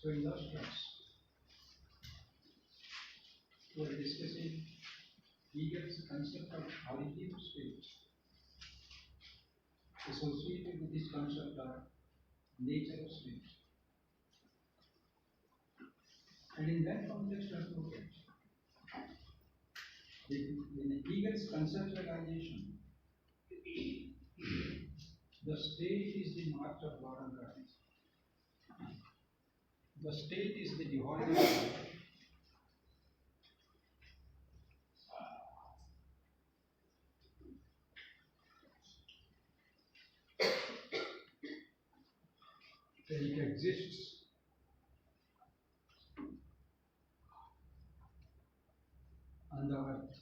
So in those terms, we are discussing Hegel's concept of origin of state associated with this concept of nature of state. And in that context, let's look at in Hegel's conceptualization, the state is the march of God and Christ. The state is the divine order. It exists on the earth.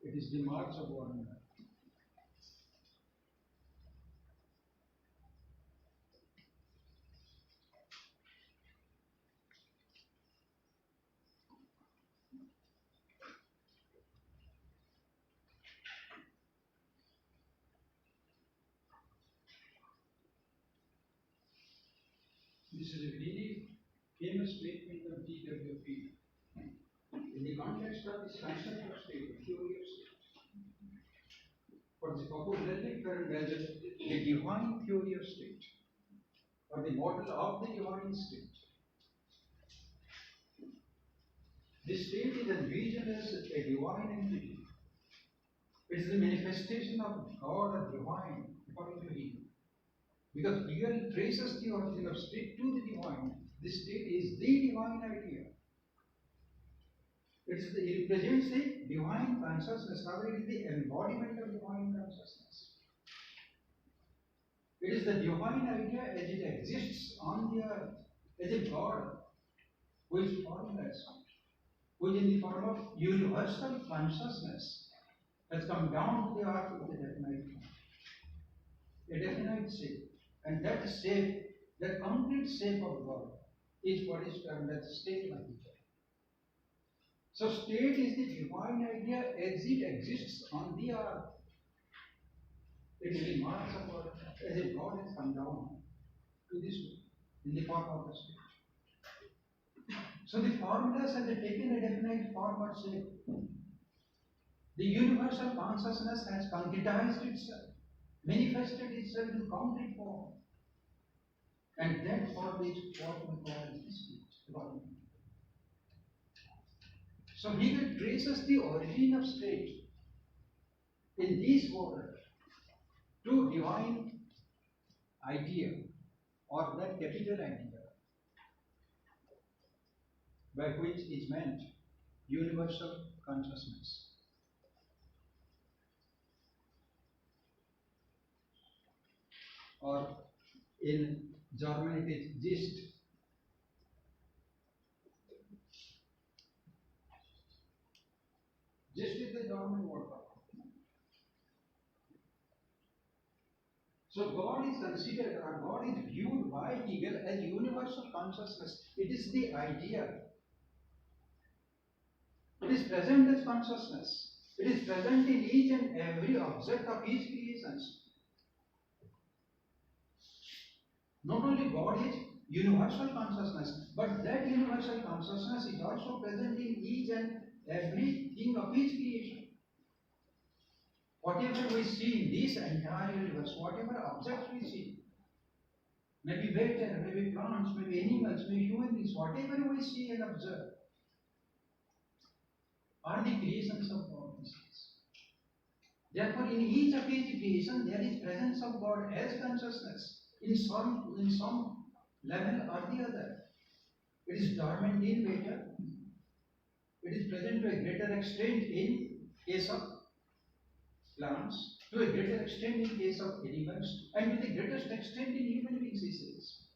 It is the march of God and Christ. This is a very famous statement of G.W.F. in the context of this concept of state, theory of state. For the popularly termed as the divine theory of state, or the model of the divine state. The state is envisioned as a divine entity. It is the manifestation of God or divine, according to Hegel. Because Hegel traces the origin of state to the divine. This state is the divine idea. It represents the divine consciousness, rather it is the embodiment of divine consciousness. It is the divine idea as it exists on the earth, as a God who is formless, who is in the form of universal consciousness, has come down to the earth with a definite form, a definite shape. And that shape, that complete shape of God, is what is termed as state of nature. So state is the divine idea as it exists on the earth. It is the march of God as if God has come down to this world in the form of a state. So the formulas have taken a definite form or shape. The universal consciousness has concretized itself, manifested itself in concrete form. And that form is what we call the state. So Hegel traces the origin of state in these words to divine idea, or that capital idea, by which is meant universal consciousness. Or in German it is Gist. Gist is the German word for it. So God is considered, or God is viewed by Hegel as universal consciousness. It is the idea. It is present as consciousness. It is present in each and every object of his creations. Not only God is universal consciousness, but that universal consciousness is also present in each and everything of his creation. Whatever we see in this entire universe, whatever objects we see, maybe water, maybe plants, maybe animals, maybe human beings, whatever we see and observe, are the creations of God. Therefore, in each of his creation, there is presence of God as consciousness in some level or the other. It is dormant in water. It is present to a greater extent in case of plants, to a greater extent in case of animals, and to the greatest extent in human beings, he says.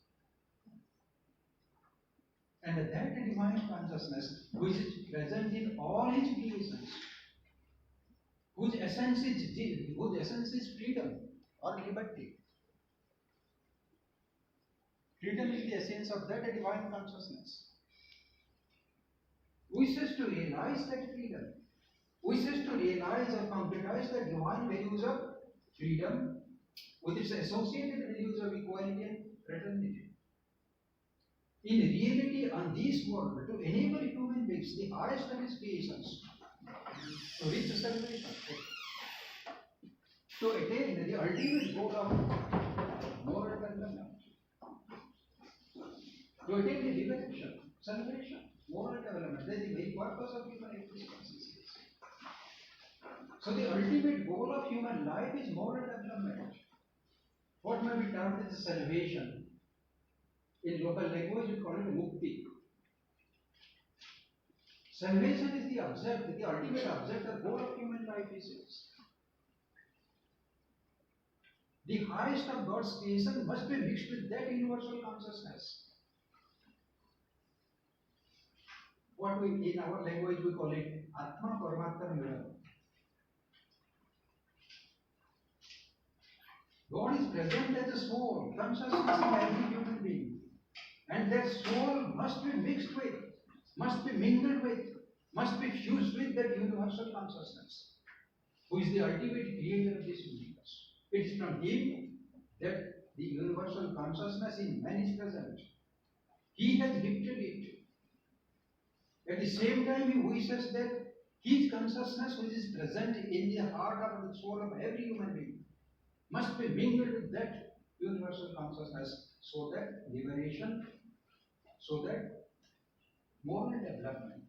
And that divine consciousness, which is present in all his creations, whose essence is freedom or liberty. Freedom is the essence of that divine consciousness. Wishes to realize that freedom, wishes to realize or concretize the divine values of freedom, with its associated values of equality and fraternity. In reality, on this world, to enable human beings, the highest of his creations, to reach salvation, to attain the ultimate goal of moral development, to attain the liberation, salvation, moral development, that is the very purpose of human existence. So the ultimate goal of human life is moral development. What may be termed as salvation. In local language, we call it mukti. Salvation is the object, the ultimate object, the goal of human life is. The highest of God's creation must be mixed with that universal consciousness. What we, in our language, we call it Atma Paramatma Milan. God is present as a soul, consciousness in every human being. And that soul must be mixed with, must be mingled with, must be fused with that universal consciousness, who is the ultimate creator of this universe. It is from him that the universal consciousness in man is present. He has gifted it. At the same time, he wishes that his consciousness, which is present in the heart of the soul of every human being, must be mingled with that universal consciousness, so that liberation, so that moral development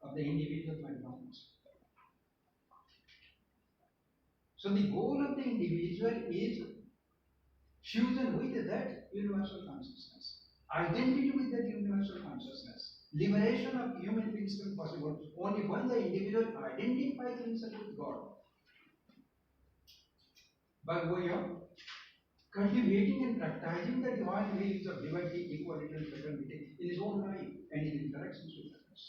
of the individual might come. So the goal of the individual is fusion with that universal consciousness, identity with that universal consciousness. Liberation of human beings is possible only when the individual identifies himself with God by way of cultivating and practicing the divine values of divinity, equality, and fraternity in his own life and in interactions with others.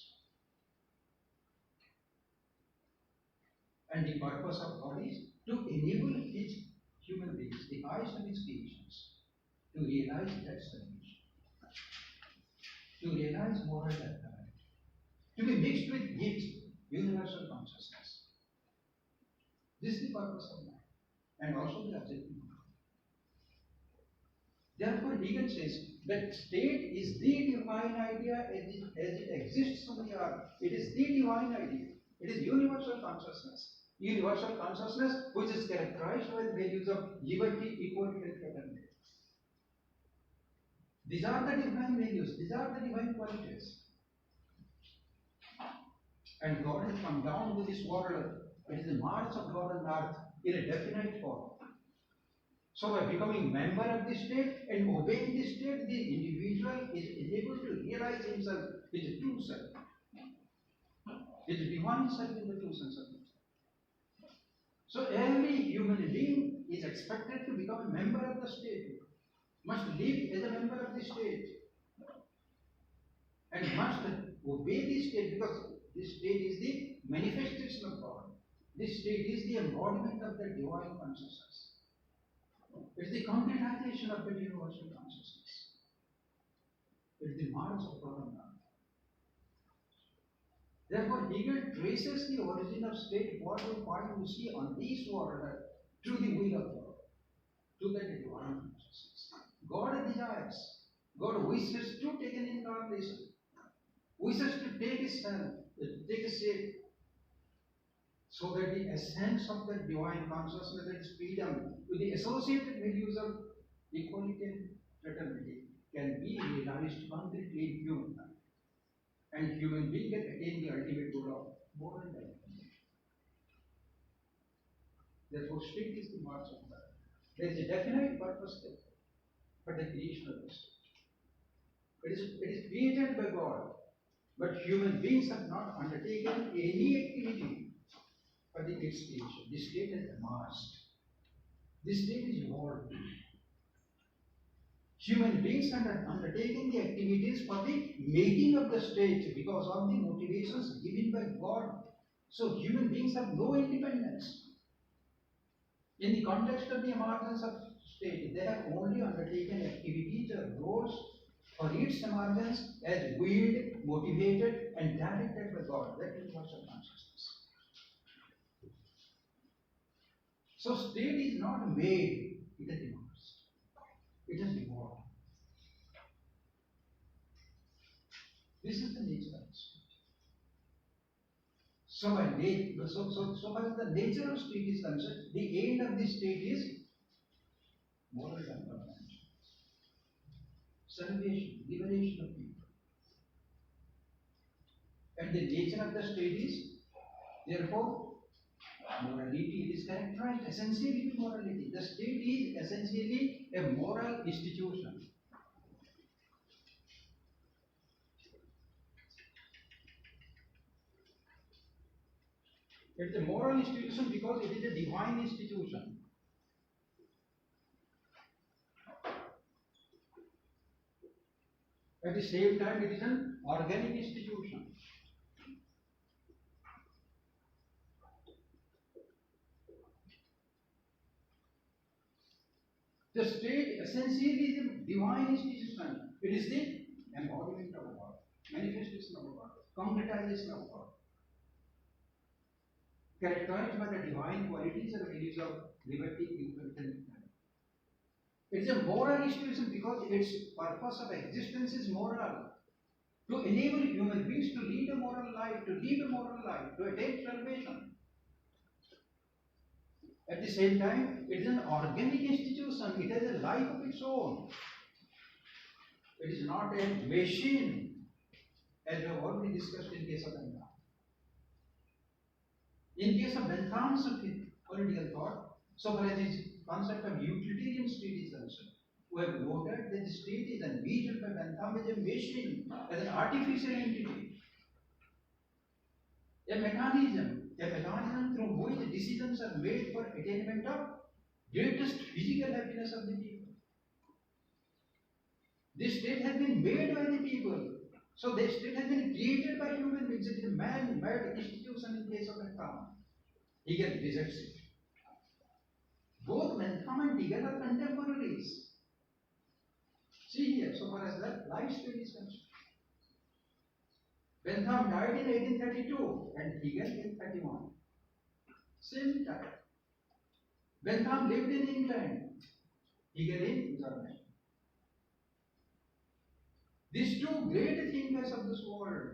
And the purpose of God is to enable his human beings, the highest of his creations, to realize that salvation, to realize moral development, to be mixed with his universal consciousness. This is the purpose of life, and also the objective. Therefore, Hegel says that state is the divine idea as it exists on the earth. It is the divine idea. It is universal consciousness. Universal consciousness which is characterized by the values of liberty, equality, and fraternity. These are the divine values. These are the divine qualities. And God has come down to this world. It is the march of God on earth in a definite form. So by becoming member of the state and obeying the state, the individual is able to realize himself, his true self, his divine self in the true sense of himself. So every human being is expected to become a member of the state, must live as a member of the state, and must obey the state, because this state is the manifestation of God. This state is the embodiment of the divine consciousness. It is the concretization of the universal consciousness. It is the march of God on earth. Therefore, Hegel traces the origin of state, what we find to see on this world, to the will of God, to the divine consciousness. God desires, God wishes to take an incarnation, wishes to take a stand, take a shape, so that the essence of the divine consciousness and freedom with the associated values of equality and fraternity can be realized concretely in human life. And human being can attain the ultimate goal of moral development. Therefore, state is the march of God. There is a definite purpose there for the creation of the state. It is created by God, but human beings have not undertaken any activity for its creation. This state has emerged. This state is evolved. Human beings have undertaken the activities for the making of the state because of the motivations given by God. So human beings have no independence. In the context of the emergence of state, they have only undertaken activities or roles for its emergence as willed, motivated, and directed by God. That is universal consciousness. So state is not made, it is emerged. It has evolved. This is the nature of state. So far as the nature of state is concerned, the end of the state is moral development, salvation, liberation of people. And the nature of the state is, therefore, morality. It is characterized essentially with morality. The state is essentially a moral institution. It is a moral institution because it is a divine institution. At the same time, it is an organic institution. The state essentially is a divine institution. It is the embodiment of God, manifestation of God, concretization of God, characterized by the divine qualities and values of liberty, equality, and equality. It is a moral institution because its purpose of existence is moral. To enable human beings to lead a moral life, to attain salvation. At the same time, it is an organic institution. It has a life of its own. It is not a machine, as we have already discussed in case of Bentham. In case of Bentham's political thought, so far as his concept of utilitarian state is concerned, we have noted that the state is envisioned by Bentham as a machine, as an artificial entity, a mechanism through which decisions are made for attainment of greatest physical happiness of the people. This state has been made by the people. So the state has been created by human beings. It is a man-made institution in case of Bentham. Hegel rejects it. Both Bentham and Hegel are contemporaries. See here, so far as the lifespan is concerned. Bentham died in 1832 and Hegel in 31. Same time. Bentham lived in England, Hegel in Germany. These two great thinkers of this world,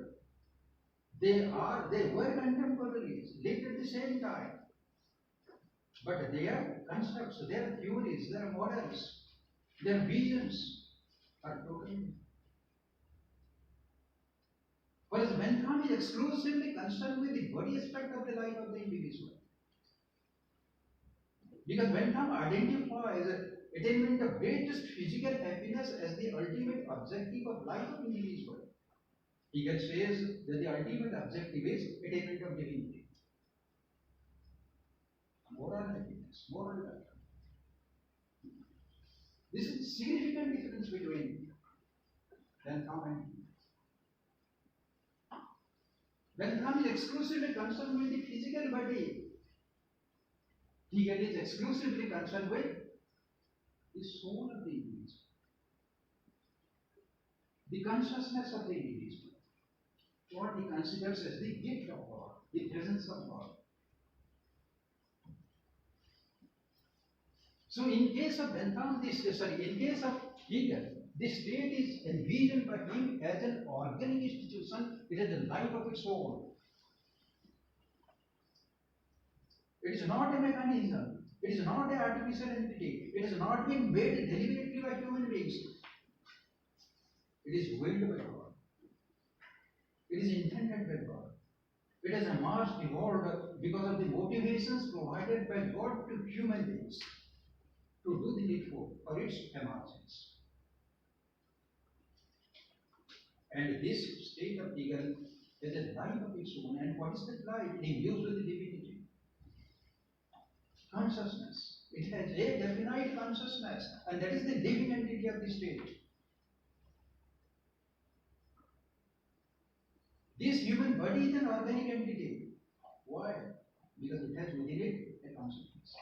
they were contemporaries, lived at the same time. But their constructs, their theories, their models, their visions are totally. Whereas Bentham is exclusively concerned with the body aspect of the life of the individual. Because Bentham identifies attainment of greatest physical happiness as the ultimate objective of life of individual. Hegel says that the ultimate objective is attainment of divinity. Moral happiness, moral life. This is a significant difference between Bentham and Hegel. Bentham is exclusively concerned with the physical body. Hegel is exclusively concerned with the soul of the individual, the consciousness of the individual, what he considers as the gift of God, the presence of God. So, in case of Bentham, in case of Hegel, the state is envisioned by him as an organic institution. It has a life of its own. It is not a mechanism. It is not an artificial entity. It has not been made deliberately by human beings. It is willed by God. It is intended by God. It has evolved because of the motivations provided by God to human beings to do the needful for its emergence. And this state of Hegel has a life of its own. And what is that life? It imbues with the divinity. Consciousness. It has a definite consciousness, and that is the living entity of the state. This human body is an organic entity. Why? Because it has within it a consciousness.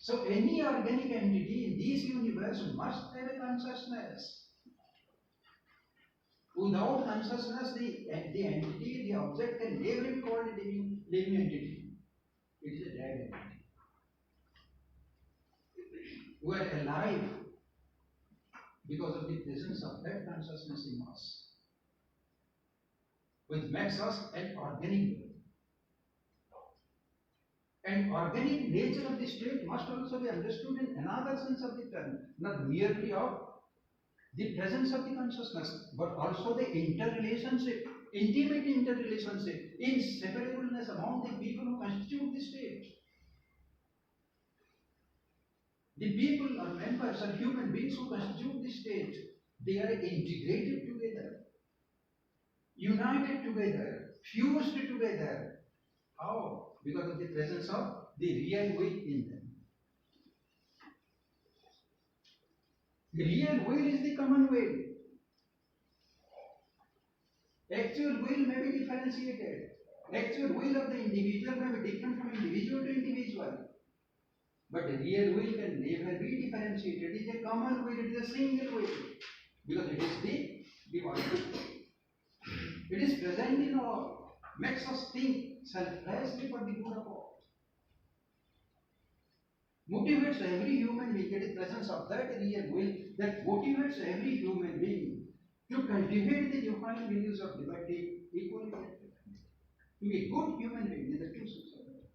So any organic entity in this universe must have a consciousness. Without consciousness, the entity, the object can never be called a living entity. It is a dead entity. We are alive because of the presence of that consciousness in us, which makes us an organic being. And organic nature of the state must also be understood in another sense of the term, not merely of the presence of the consciousness, but also the interrelationship, intimate interrelationship, inseparableness among the people who constitute the state. The people or members or human beings who constitute the state, they are integrated together, united together, fused together. How? Because of the presence of the real will in them. The real will is the common will. Actual will may be differentiated. Actual will of the individual may be different from individual to individual. But the real will can never be differentiated. It is a common will, it is a single will. Because it is the divine will. It is present in all, makes us think selflessly for the good of all. Motivates every human being, it is presence of that real will that motivates every human being to cultivate the divine values of liberty, equality, and fraternity. To be a good human being is the true sense of it.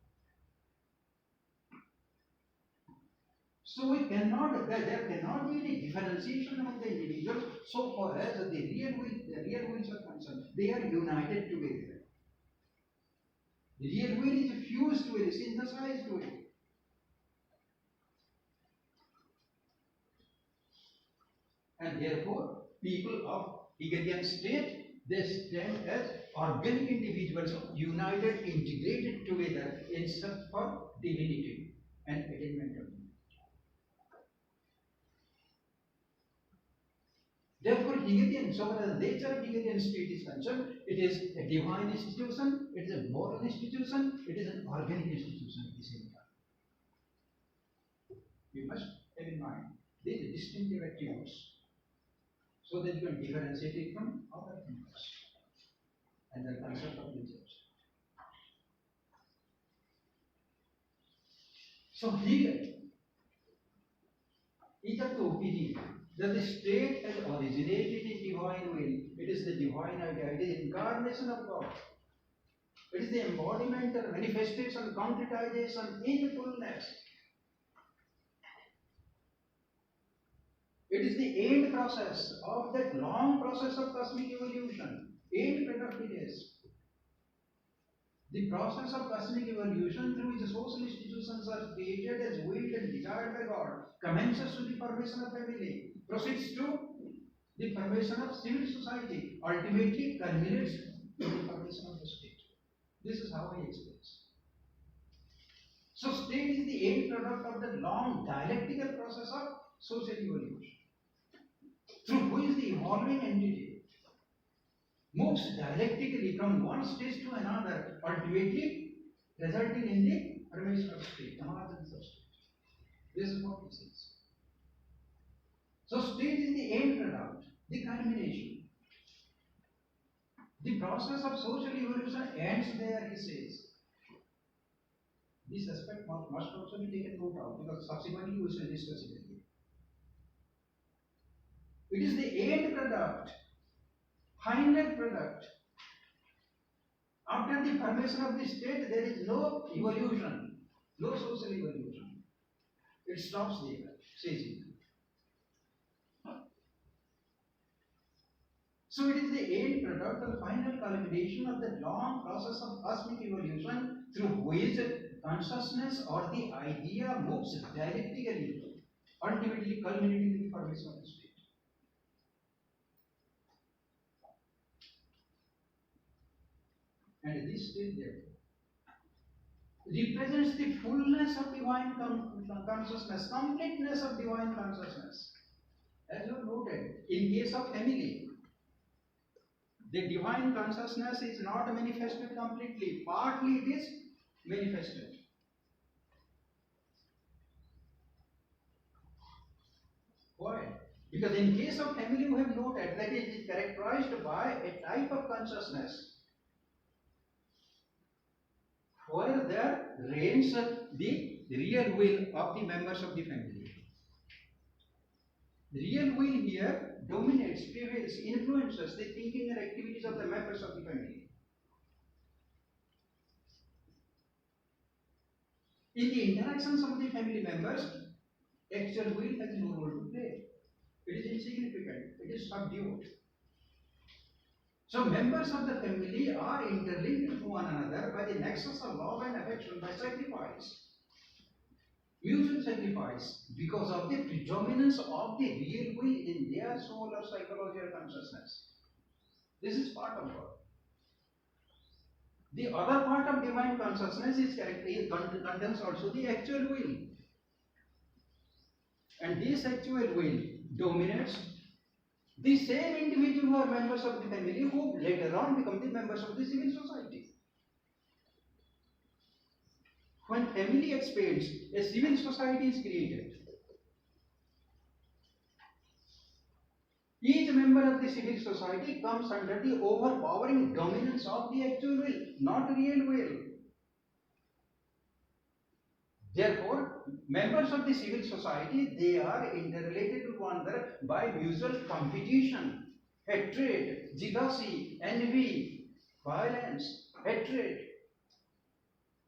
So there cannot be any differentiation among the individuals so far as the real wills are concerned. They are united together. The real will is fused with, synthesized with. And therefore, people of Hegelian state, they stand as organic individuals united, integrated together in search for divinity and attainment of divinity. Therefore, Hegelian, so far as the nature of Hegelian state is concerned, it is a divine institution, it is a moral institution, it is an organic institution at the same time. You must have in mind these distinctive attributes, so that you can differentiate it from other things and the concept of nature. So Hegel is of the opinion that the state has originated in divine will. It is the divine idea, it is incarnation of God. It is the embodiment and manifestation, concretization in fullness. It is the end process of that long process of cosmic evolution. End product it is. The process of cosmic evolution through which social institutions are created as willed and desired by God commences with the formation of family, proceeds to the formation of civil society, ultimately culminates in the formation of the state. This is how he explains. So state is the end product of the long dialectical process of social evolution, through which the evolving entity moves dialectically from one stage to another, ultimately resulting in the formation of state, emergence of state. This is what he says. So state is the end product, the culmination. The process of social evolution ends there, he says. This aspect must also be taken note of, because subsequently we shall discuss it again. It is the end product, final product. After the formation of the state, there is no evolution, no social evolution. It stops there, says he. So it is the end product, the final culmination of the long process of cosmic evolution through which consciousness or the idea moves dialectically, ultimately culminating in the formation of the state. And this state, therefore, represents the fullness of divine consciousness, completeness of divine consciousness. As you have noted, in case of family, the divine consciousness is not manifested completely, partly it is manifested. Why? Because in case of family, we have noted that it is characterized by a type of consciousness where there reigns the real will of the members of the family. The real will here dominates, prevails, influences the thinking and activities of the members of the family. In the interactions of the family members, actual will has no role to play. It is insignificant, it is subdued. So members of the family are interlinked to one another by the nexus of love and affection, by sacrifice, mutual sacrifice, because of the predominance of the real will in their soul or psychology or consciousness. This is part of God. The other part of divine consciousness contains also the actual will. And this actual will dominates the same individual who are members of the family who later on become the members of the civil society. When family expands, a civil society is created. Each member of the civil society comes under the overpowering dominance of the actual will, not real will. Therefore, members of the civil society, they are interrelated to one another by mutual competition, hatred, jealousy, envy, violence, hatred,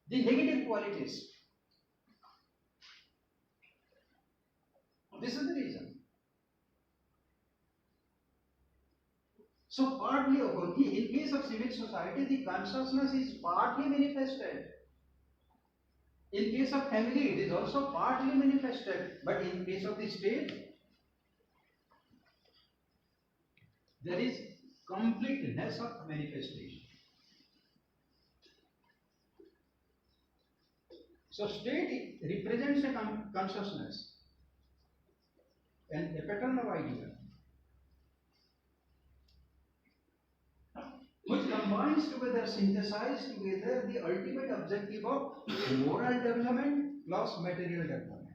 the negative qualities. This is the reason. So partly, in case of civil society, the consciousness is partly manifested. In case of family, it is also partly manifested. But in case of the state, there is completeness of manifestation. So state represents a consciousness and a pattern of idea, which combines together, synthesize together the ultimate objective of moral development plus material development.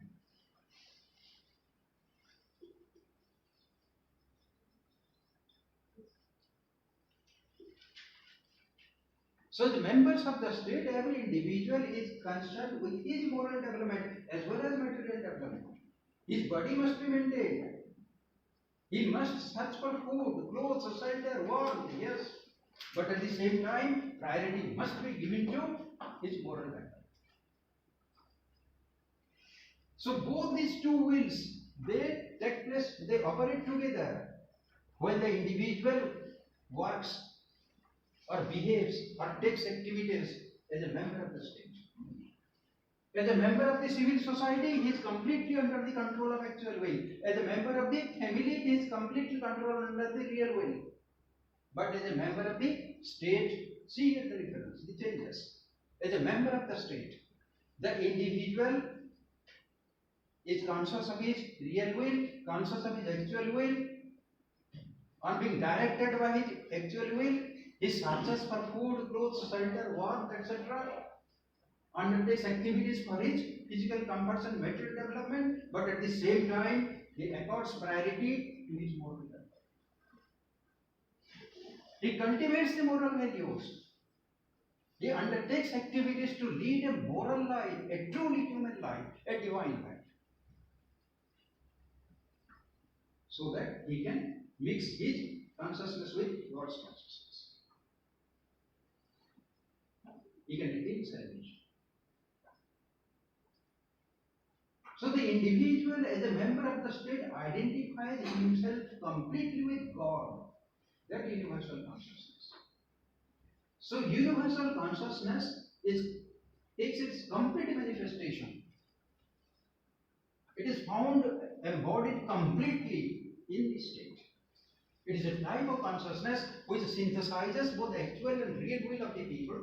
So the members of the state, every individual is concerned with his moral development as well as material development. His body must be maintained. He must search for food, clothes, shelter, warmth, yes. But at the same time, priority must be given to his moral development. So both these two wills, they take place, they operate together when the individual works or behaves or takes activities as a member of the state. As a member of the civil society, he is completely under the control of actual will. As a member of the family, he is completely controlled under the real will. But as a member of the state, see the difference, the changes. As a member of the state, the individual is conscious of his real will, conscious of his actual will. On being directed by his actual will, he searches for food, clothes, shelter, warmth, etc. Undertakes activities for his physical comforts and material development, but at the same time, he accords priority to his moral development. He cultivates the moral values. He undertakes activities to lead a moral life, a truly human life, a divine life, so that he can mix his consciousness with God's consciousness. He can attain salvation. So the individual as a member of the state identifies himself completely with God, that universal consciousness. So universal consciousness takes its complete manifestation. It is found embodied completely in the state. It is a type of consciousness which synthesizes both the actual and real will of the people.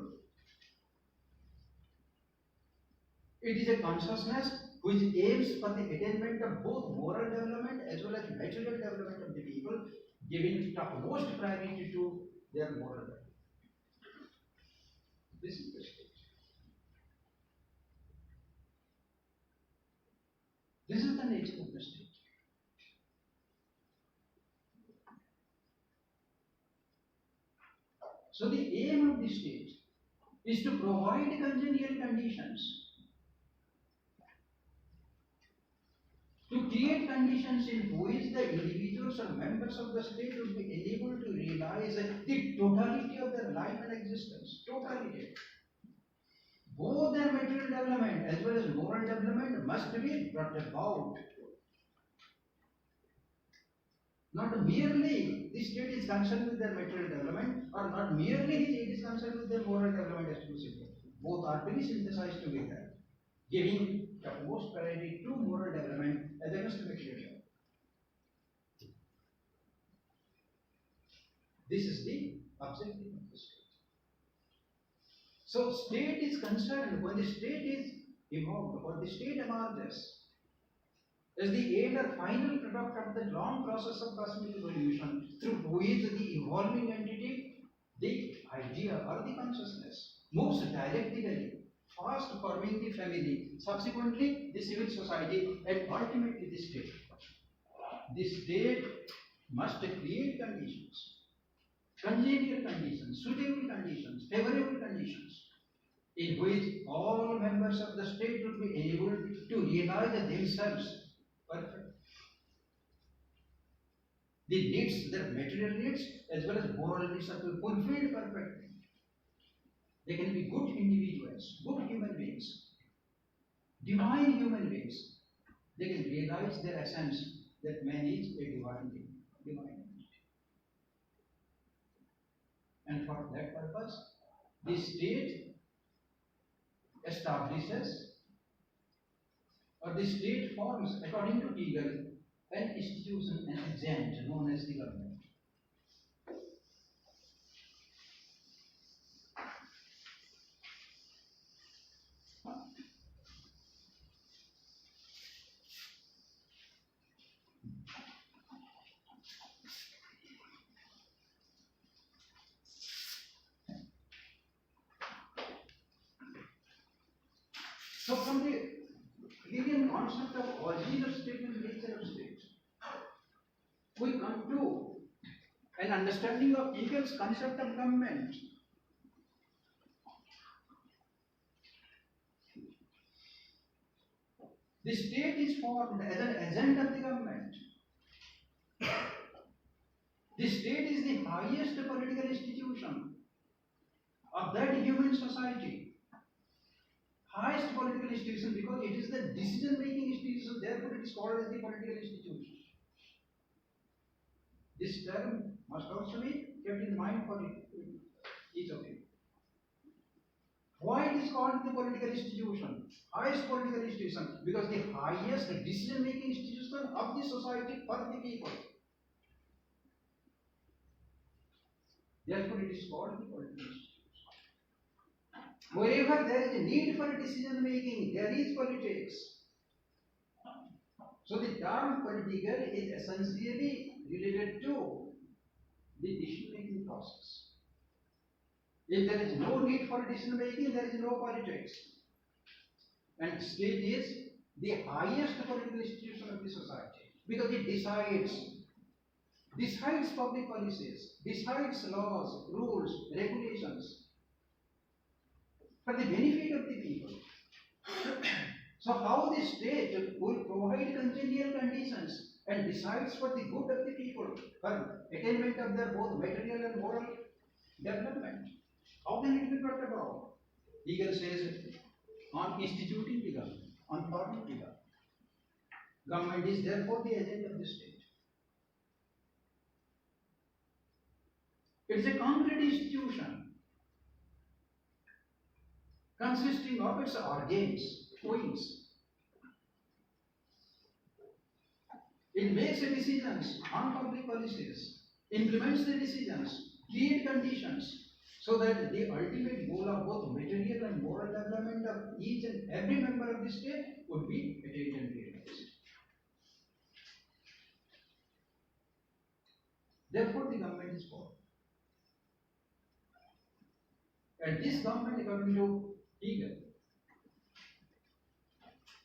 It is a consciousness which aims for the attainment of both moral development as well as material development of the people, giving topmost priority to their moral development. This is the state. This is the nature of the state. So the aim of the state is to provide congenial conditions, to create conditions in which the individuals or members of the state will be able to realize the totality of their life and existence. Totality. Both their material development as well as moral development must be brought about. Not merely the state is concerned with their material development, or not merely it is concerned with their moral development exclusively. Both are to be synthesized together, giving the most priority to moral development as against material development. This is the objective of the state. So, state is concerned when the state is evolved, when the state emerges as the end or final product of the long process of cosmic evolution, through which the evolving entity, the idea or the consciousness, moves dialectically, first forming the family, subsequently the civil society, and ultimately the state. The state must create conditions, congenial conditions, suitable conditions, favorable conditions, in which all members of the state will be able to realize themselves perfect. The needs, their material needs as well as moral needs are fulfilled perfectly. They can be good individuals, good human beings, divine human beings. They can realize their essence that man is a divine being, divine entity. And for that purpose, the state establishes, or the state forms, according to Hegel, an institution, an agent known as the government. So, from the Hegelian concept of origin of state and nature of state, we come to an understanding of Hegel's concept of government. The state is formed as an agent of the government. The state is the highest political institution of that human society. Highest political institution because it is the decision-making institution, therefore it is called as the political institution. This term must also be kept in mind for each of you. Why it is called the political institution? Highest political institution, because the highest decision-making institution of the society for the people. Therefore, it is called the political institution. Wherever there is a need for decision-making, there is politics. So, the term political is essentially related to the decision-making process. If there is no need for decision making, there is no politics. And state is the highest political institution of the society because it decides public policies, decides laws, rules, regulations for the benefit of the people. So how the state will provide congenial conditions and decides for the good of the people, for attainment of their both material and moral development. How can it be brought about? Hegel says, on instituting the government, on forming the government. Government is therefore the agent of the state. It is a concrete institution consisting of its organs, wings. It makes decisions on public policies, implements the decisions, create conditions, so that the ultimate goal of both material and moral development of each and every member of the state would be attained and realized. Therefore, the government is formed. And this government, according to Hegel,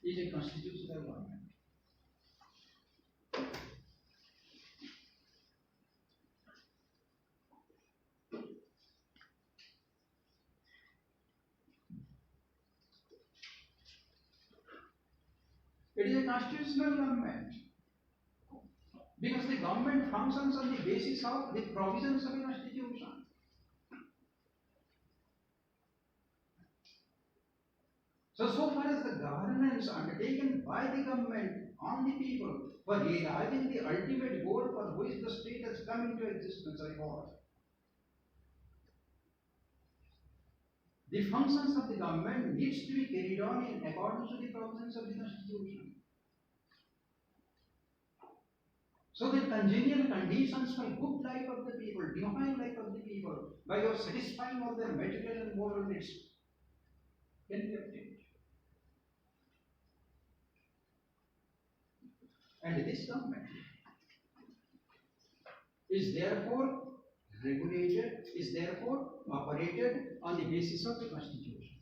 is a constitutional government. constitutional government. Because the government functions on the basis of the provisions of a constitution. So far as the governance undertaken by the government on the people for realizing the ultimate goal for which the state has come into existence are involved. The functions of the government needs to be carried on in accordance with the provisions of the constitution. So the congenial conditions for good life of the people, divine life of the people, by your satisfying all their material and moral needs, can be obtained. And this government is therefore regulated, is therefore operated on the basis of the constitution.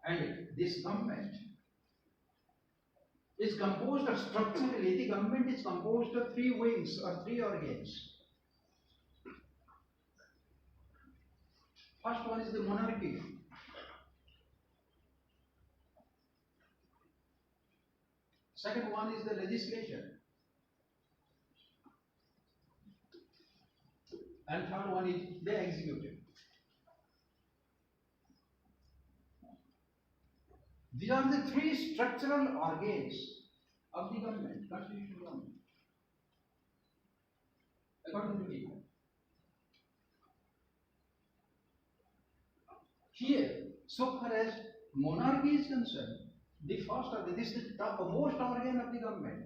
And this government is composed of structurally, the government is composed of three wings or three organs. First one is the monarchy. Second one is the legislature. And third one is the executive. These are the three structural organs of the government, constitutional government, according to Hegel. Here, so far as monarchy is concerned, the first organ, this is the topmost organ of the government.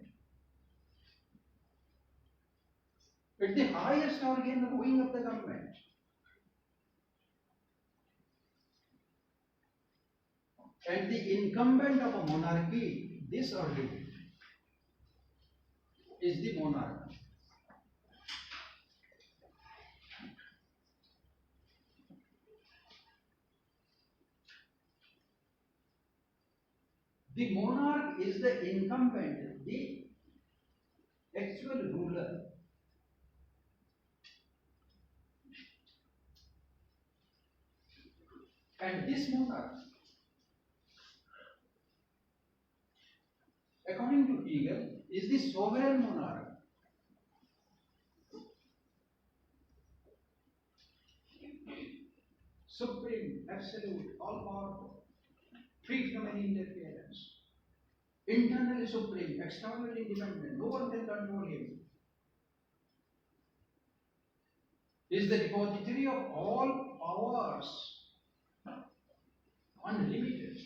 It's the highest organ of wing of the government. And the incumbent of a monarchy, this organ, is the monarch. The monarch is the incumbent, the actual ruler. And this monarch, according to Hegel, is the sovereign monarch. Supreme, absolute, all powerful, free from any interference. Internally supreme, externally independent, no one can control him. Is the repository of all powers, unlimited.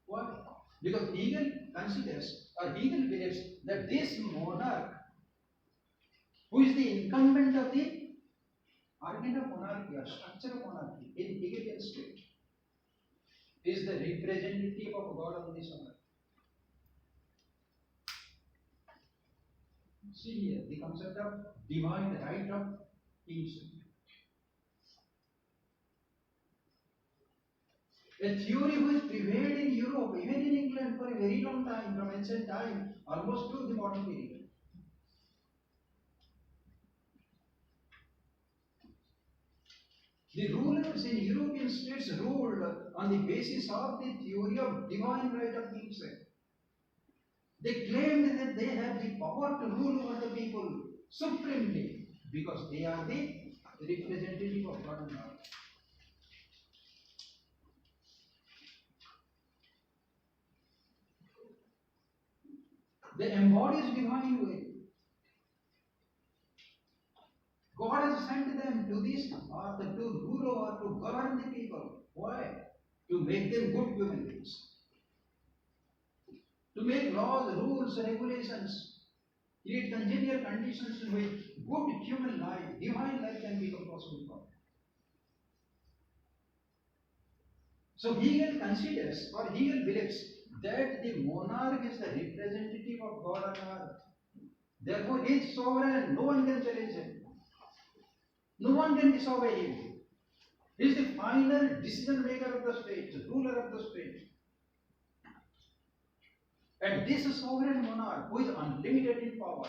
Why? Because Hegel considers, or Hegel believes, that this monarch, who is the incumbent of the organ of monarchy or structure of monarchy in Hegelian state, is the representative of God on this earth. See here the concept of divine right of kingship. A theory which prevailed in Europe, even in England, for a very long time, from ancient time, almost to the modern period. The rulers in European states ruled on the basis of the theory of divine right of kingship. They claimed that they have the power to rule over the people supremely because they are the representative of God on earth. They embodies divine will. God has sent them to this earth to rule over, to govern the people. Why? To make them good human beings. To make laws, rules, regulations, create congenial conditions in which good human life, divine life can become possible for them. So Hegel considers, or Hegel believes, that the monarch is the representative of God on earth. Therefore, he is sovereign. No one can challenge him. No one can disobey him. He is the final decision maker of the state, the ruler of the state. And this sovereign monarch, who is unlimited in powers,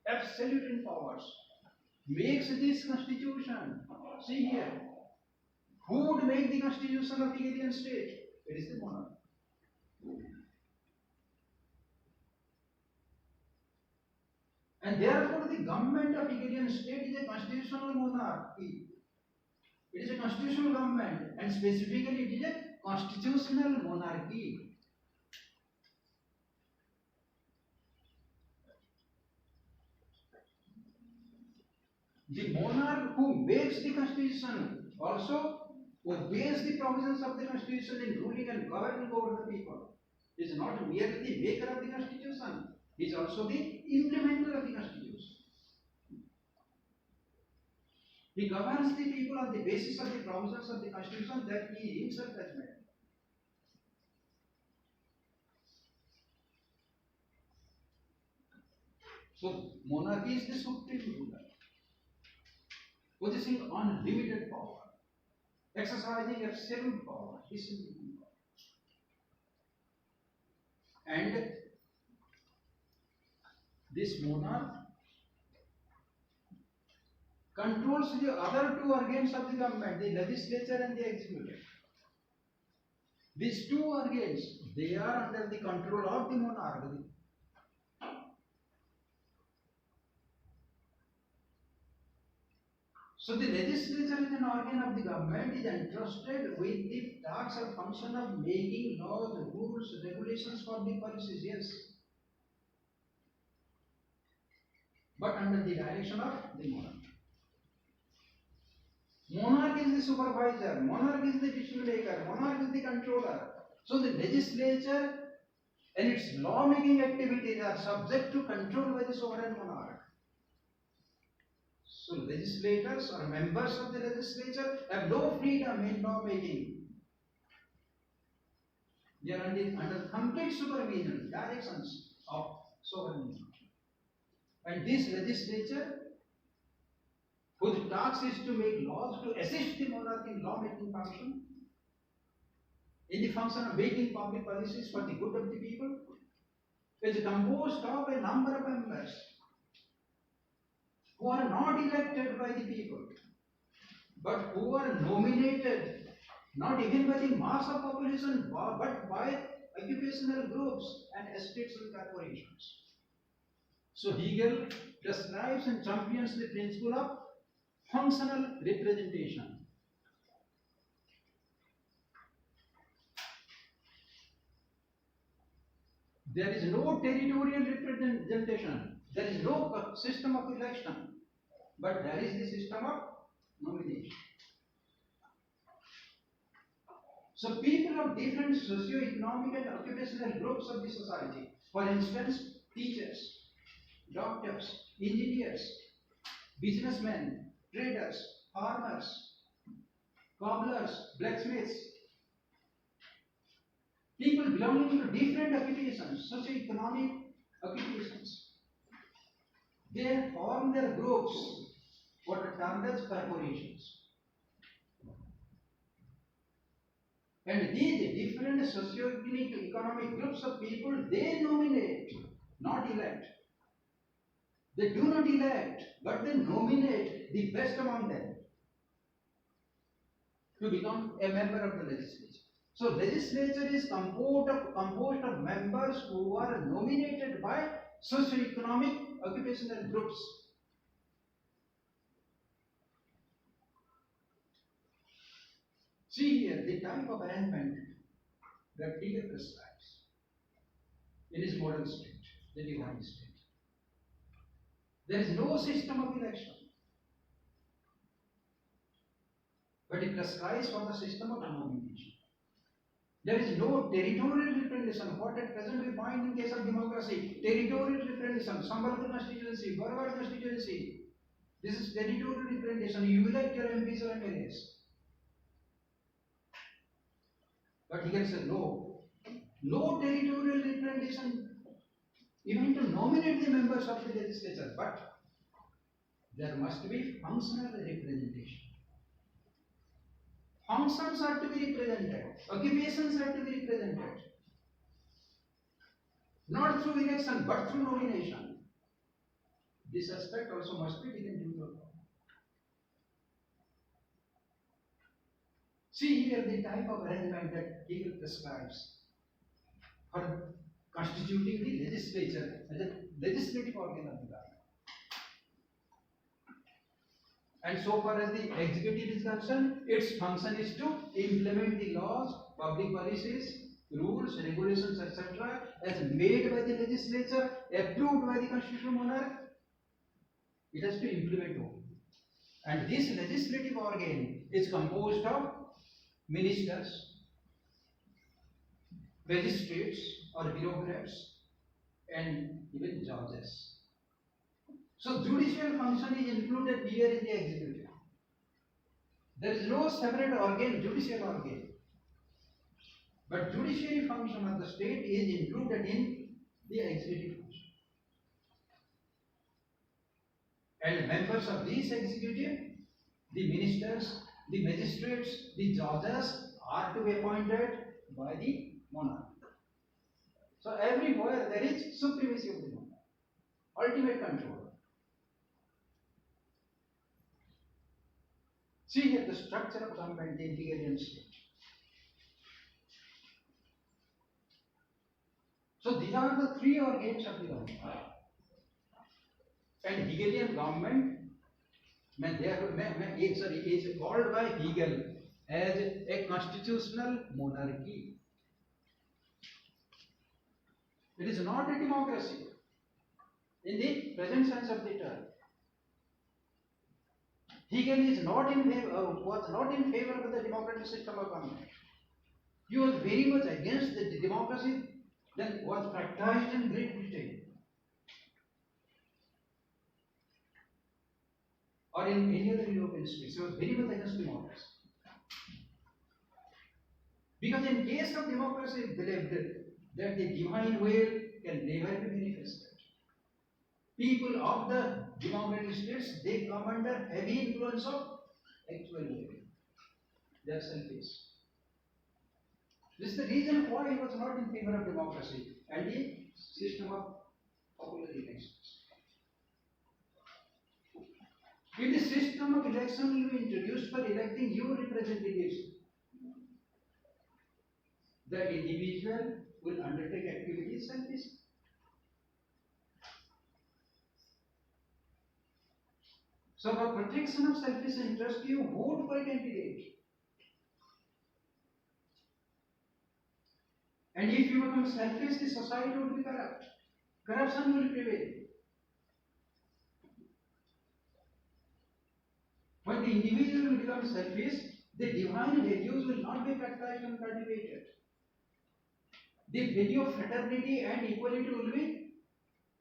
absolute in powers, makes this constitution. See here, who would make the constitution of Hegelian state? It is the monarch. And therefore, the government of Hegelian state is a constitutional monarchy. It is a constitutional government, and specifically, it is a constitutional monarchy. The monarch who makes the constitution also obeys the provisions of the constitution in ruling and governing over the people. He is not merely the maker of the constitution, he is also the implementer of the constitution. He governs the people on the basis of the provisions of the constitution that he himself has made. So, monarchy is the supreme ruler, possessing unlimited power, exercising absolute power, discipline power. And this monarch controls the other two organs of the government, the legislature and the executive. These two organs, they are under the control of the monarch. So the legislature is an organ of the government, is entrusted with the task or function of making laws, rules, regulations for the policies, yes. But under the direction of the monarch. Monarch is the supervisor, monarch is the decision maker, monarch is the controller. So the legislature and its law-making activities are subject to control by the sovereign monarch. So legislators or members of the legislature have no freedom in law-making. They are under complete supervision, directions of sovereign monarch. And this legislature, whose task is to make laws to assist the monarch in law-making function, in the function of making public policies for the good of the people, is composed of a number of members who are not elected by the people, but who are nominated not even by the mass of population, but by occupational groups and estates and corporations. So Hegel prescribes and champions the principle of functional representation. There is no territorial representation. There is no system of election, but there is the system of nomination. So people of different socio-economic and occupational groups of the society, for instance, teachers, doctors, engineers, businessmen, traders, farmers, cobblers, blacksmiths, people belonging to different occupations, socio-economic occupations, they form their groups, what are termed as corporations. And these different socio-economic groups of people, they nominate, not elect. They do not elect, but they nominate the best among them to become a member of the legislature. So legislature is composed of members who are nominated by socio-economic occupational groups. See here the type of arrangement that Hegel prescribes in his modern state, the divine state. There is no system of election, but it prescribes for the system of nomination. There is no territorial representation, what at present we find in case of democracy. Territorial representation, Sambalpur constituency, Vihar constituency. This is territorial representation. You elect your MPs or MLAs. But he can say no. No territorial representation, even to nominate the members of the legislature, but there must be functional representation. Functions are to be represented, occupations are to be represented, not through election but through nomination. This aspect also must be taken into account. See here the type of arrangement that Hegel prescribes for constituting the legislature as a legislative organ of the government. And so far as the executive is concerned, its function is to implement the laws, public policies, rules, regulations, etc., as made by the legislature, approved by the constitutional monarch. It has to implement all. And this legislative organ is composed of ministers, magistrates or bureaucrats, and even judges. So judicial function is included here in the executive. There is no separate organ, judicial organ. But judiciary function of the state is included in the executive function. And members of this executive, the ministers, the magistrates, the judges are to be appointed by the monarch. So everywhere there is supremacy of the monarch, ultimate control. See here the structure of government in Hegelian state. So these are the three organs of the government. And Hegelian government is called by Hegel as a constitutional monarchy. It is not a democracy in the present sense of the term. Hegel is not in favor, was not in favor of the democratic system of government. He was very much against the democracy that was practiced in Great Britain or in any other European states. He was very much against democracy. Because in case of democracy, he believed that the divine will can never be manifested. People of the democratic states, they come under heavy influence of actual will. They are selfish. This is the reason why he was not in favor of democracy and the system of popular elections. If the system of election will be introduced for electing your representatives, the individual will undertake activities selfish. So for protection of selfish interest, you vote for a candidate. And if you become selfish, the society will be corrupt. Corruption will prevail. When the individual will become selfish, the divine values will not be practiced and cultivated. The value of fraternity and equality will be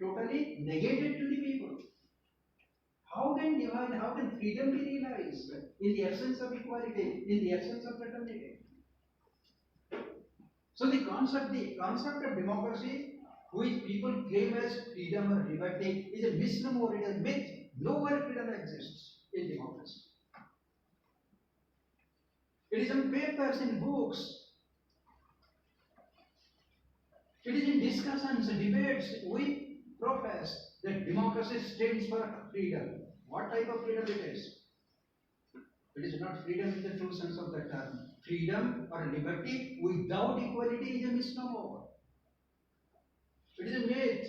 totally negated to the people. How can freedom be realized in the absence of equality, in the absence of fraternity? So the concept of democracy, which people claim as freedom or liberty, is a misnomer, it is a myth. Nowhere freedom exists in democracy. It is in papers, in books. It is in discussions, debates. We profess that democracy stands for freedom. What type of freedom it is? It is not freedom in the true sense of the term. Freedom or liberty without equality is a misnomer. It is a myth.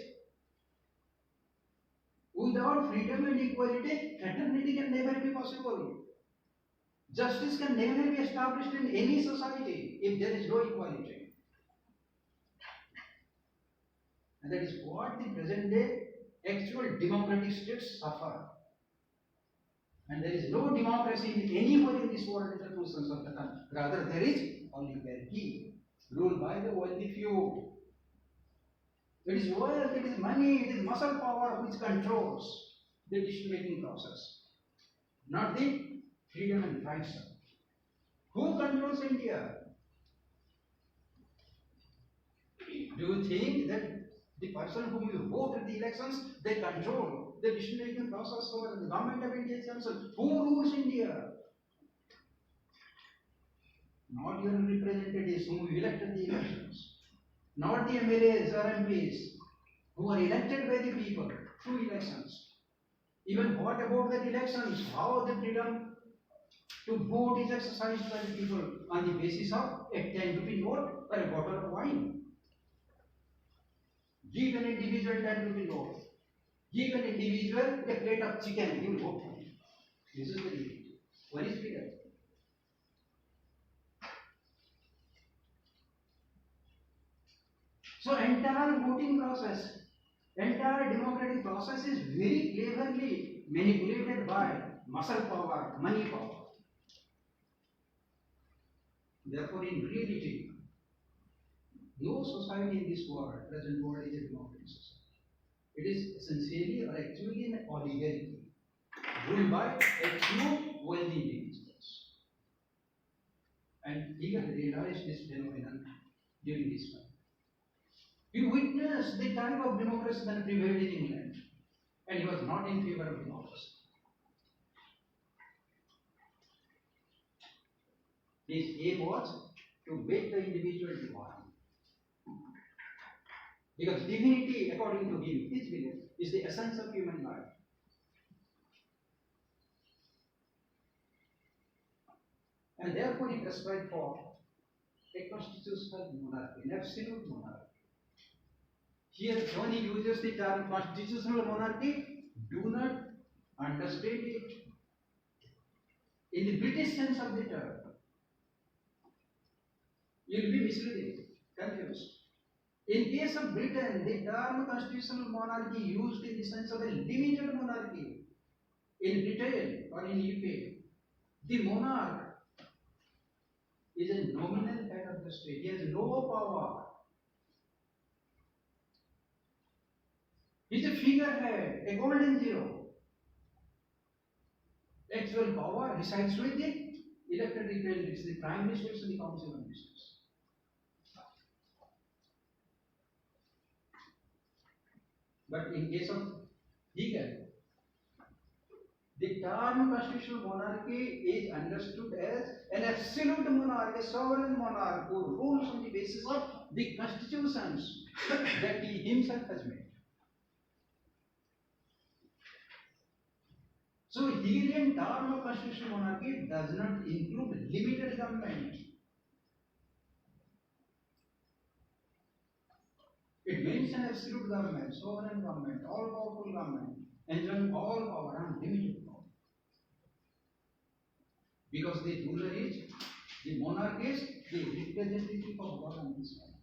Without freedom and equality, fraternity can never be possible. Justice can never be established in any society if there is no equality. And that is what the present day actual democratic states suffer. And there is no democracy in anywhere in this world in the true sense of the term. Rather, there is oligarchy, ruled by the wealthy few. It is wealth, it is money, it is muscle power which controls the decision-making process, not the freedom and rights. Who controls India? Do you think that the person whom you vote at the elections, they control the decision-making process over the government of India itself? Who rules India? Not your representatives whom you elect at the elections. Not the MLAs or MPs who are elected by the people through elections. Even what about the elections? How the freedom to vote is exercised by the people on the basis of a 10 rupee note or a bottle of wine. Give an individual 10 rupee note. Give an individual a plate of chicken, he will vote for it. This is the reality. What is freedom? So entire voting process, entire democratic process is very cleverly manipulated by muscle power, money power. Therefore, in reality, no society in this world, present world, is a democratic society. It is essentially or actually an oligarchy ruled by a few wealthy individuals. And Hegel realized this phenomenon during his time. He witnessed the type of democracy that prevailed in England, and he was not in favor of democracy. His aim was to make the individual divine. Because divinity, according to him, his belief, is the essence of human life. And therefore he prescribed for a constitutional monarchy, an absolute monarchy. Here, when he uses the term constitutional monarchy, do not understand it in the British sense of the term. You will be misleading, confused. In case of Britain, the term constitutional monarchy used in the sense of a limited monarchy. In Britain or in UK, the monarch is a nominal head of the state. He has no power. He is a figurehead, a golden zero. Actual power resides with the elected representatives, the prime ministers and the council of ministers. But in case of Hegel, the term constitutional monarchy is understood as an absolute monarch, a sovereign monarch who rules on the basis of the constitutions that he himself has made. So, Hegelian term of constitutional monarchy does not include limited government. It means an absolute government, sovereign government, all-powerful government, enjoying all power, unlimited power. Because the ruler is, the monarch is the representative of God on this earth.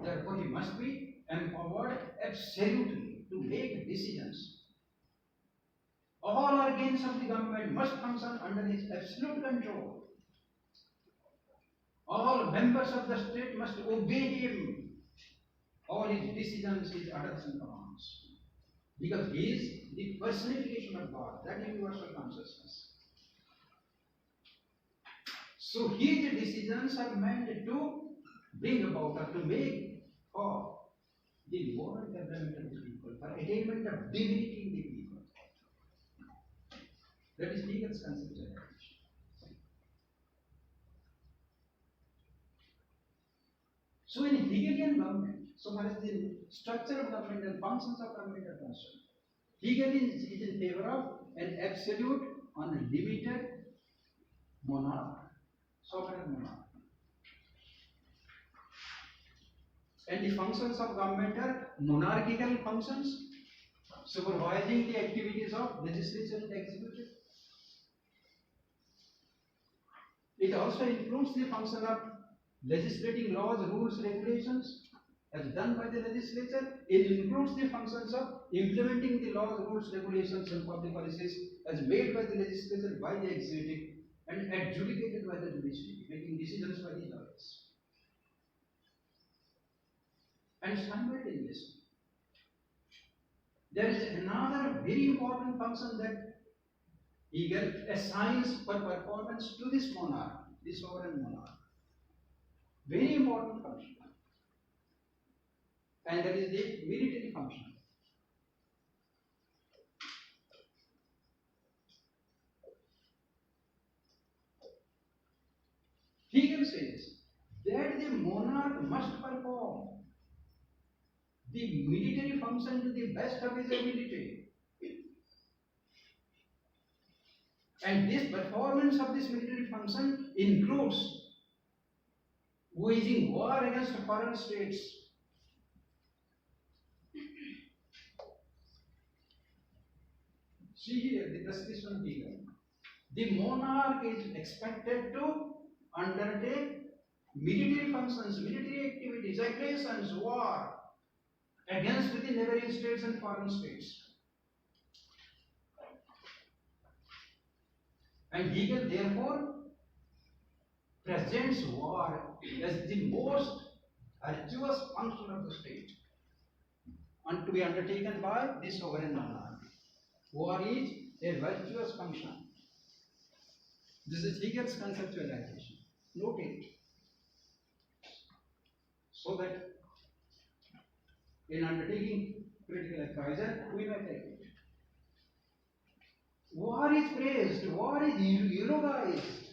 Therefore, he must be empowered absolutely to make decisions. All organs of the government must function under his absolute control. All members of the state must obey him. All his decisions, his orders and commands. Because he is the personification of God, that universal consciousness. So his decisions are meant to bring about or to make for the moral development of the people, for attainment of divinity in the people. That is Hegel's conception. So in Hegelian government, so far as the structure of government and functions of government are concerned, Hegel is in favor of an absolute, unlimited monarch, sovereign monarch. And the functions of government are monarchical functions, supervising the activities of legislature and executive. It also includes the function of legislating laws, rules, regulations as done by the legislature. It includes the functions of implementing the laws, rules, regulations and public policies as made by the legislature, by the executive and adjudicated by the judiciary, making decisions by the judges. And simultaneously, there is another very important function that Hegel assigns for performance to this monarch, this sovereign monarch. Very important function. And that is the military function. Hegel says that the monarch must perform the military function to the best of his ability. And this performance of this military function includes waging war against foreign states. See here the prescription figure. The monarch is expected to undertake military functions, military activities, aggressions, war against the neighboring states and foreign states. And Hegel therefore presents war as the most virtuous function of the state and to be undertaken by the sovereign monarch. War is a virtuous function. This is Hegel's conceptualization. Note it. So that in undertaking critical exercise, we may take it. War is praised, war is eulogized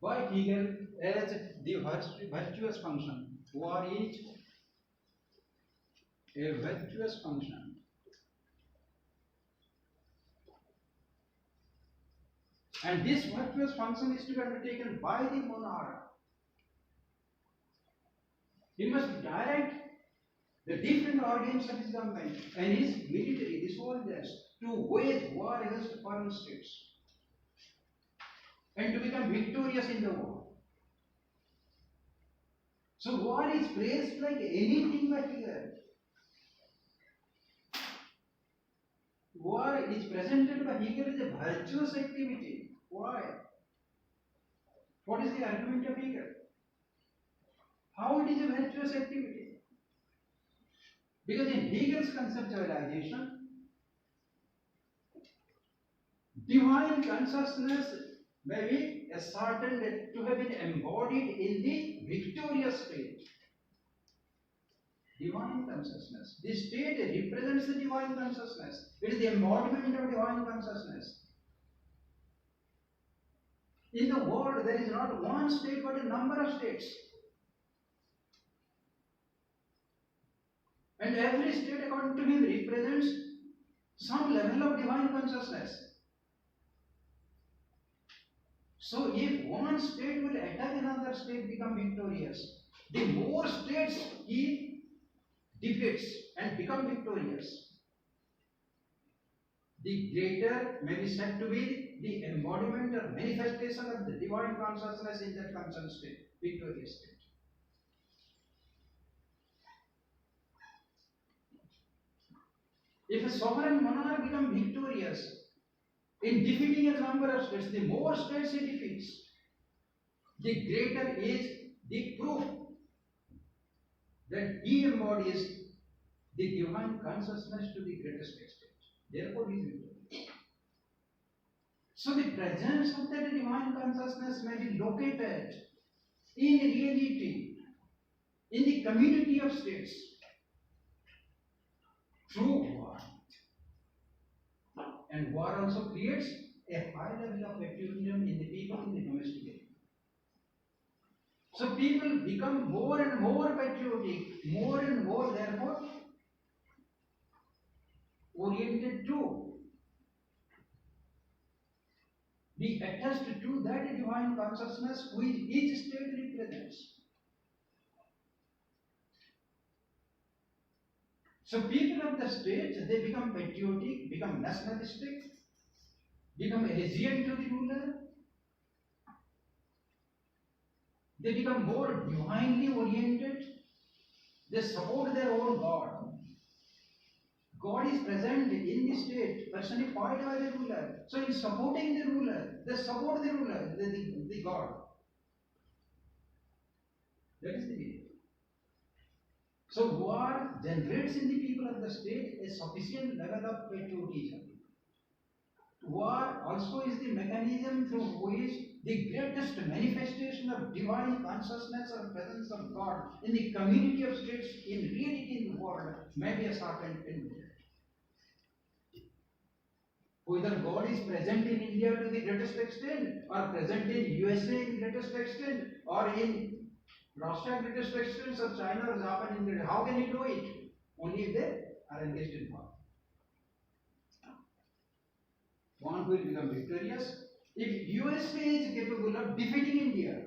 by Hegel as the virtuous function. War is a virtuous function. And this virtuous function is to be undertaken by the monarch. He must direct the different organs of his government and his military, the soldiers, to wage war against foreign states and to become victorious in the war. So war is praised like anything but Hegel. War is presented by Hegel as a virtuous activity. Why? What is the argument of Hegel? How it is a virtuous activity? Because in Hegel's conceptualization, divine consciousness may be ascertained to have been embodied in the victorious state. Divine consciousness. The state represents the divine consciousness. It is the embodiment of divine consciousness. In the world, there is not one state but a number of states. And every state, according to him, represents some level of divine consciousness. So, if one state will attack another state, become victorious, the more states he defeats and become victorious, the greater may be said to be the embodiment or manifestation of the divine consciousness in that concerned state, victorious state. If a sovereign monarch becomes victorious in defeating a number of states, the more states he defeats, the greater is the proof that he embodies the divine consciousness to the greatest extent. Therefore, he is victorious. So, the presence of that divine consciousness may be located in reality in the community of states through war. And war also creates a high level of patriotism in the people in the domestic area. So people become more and more patriotic, more and more therefore oriented to be attached to that divine consciousness which each state represents. So people of the states, they become patriotic, become nationalistic, become allegiant to the ruler. They become more divinely oriented. They support their own God. God is present in the state, personified by the ruler. So in supporting the ruler, they support the ruler, the God. That is the meaning. So war generates in the people of the state a sufficient level of patriotism. War also is the mechanism through which the greatest manifestation of divine consciousness or presence of God in the community of states in reality in the world may be ascertained in there. Whether God is present in India to the greatest extent, or present in USA in greatest extent, or in Russia greatest extent, or China or Japan in greatest, how can he do it? Only if they are engaged in war. one who will become victorious. If USA is capable of defeating India,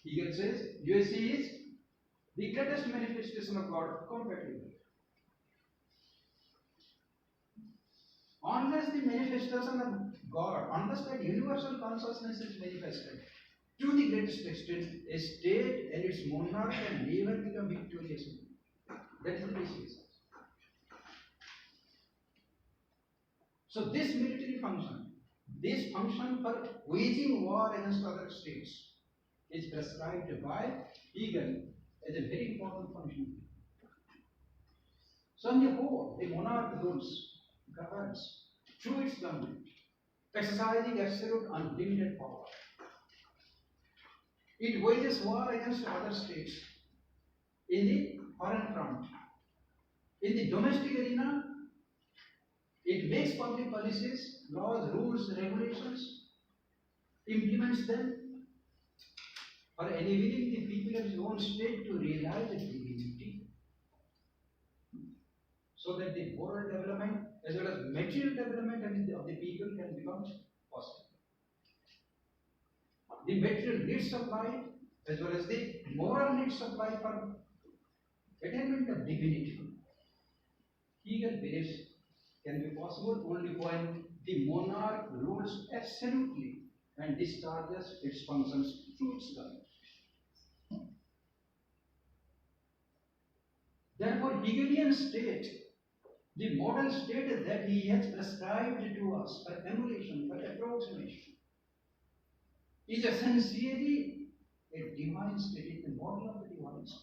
Hegel says USA is the greatest manifestation of God compatible. Unless the manifestation of God, unless that universal consciousness is manifested to the greatest extent, a state and its monarch can never become victorious. That is the basis. So this military function, this function for waging war against other states, is prescribed by Hegel as a very important function. So on the whole, the monarch rules, governs through its government, exercising absolute unlimited power. It wages war against other states in the foreign front. In the domestic arena, it makes public policies, laws, rules, regulations, implements them for enabling the people of its own state to realize its dignity, so that the moral development as well as material development of the people can become possible. The material needs of life as well as the moral needs of life for attainment of divinity, Hegel believes, can be possible only when the monarch rules absolutely and discharges its functions through its government. Therefore, Hegelian state, the model state that he has prescribed to us for emulation, for approximation, is essentially a divine state, the model of the divine state.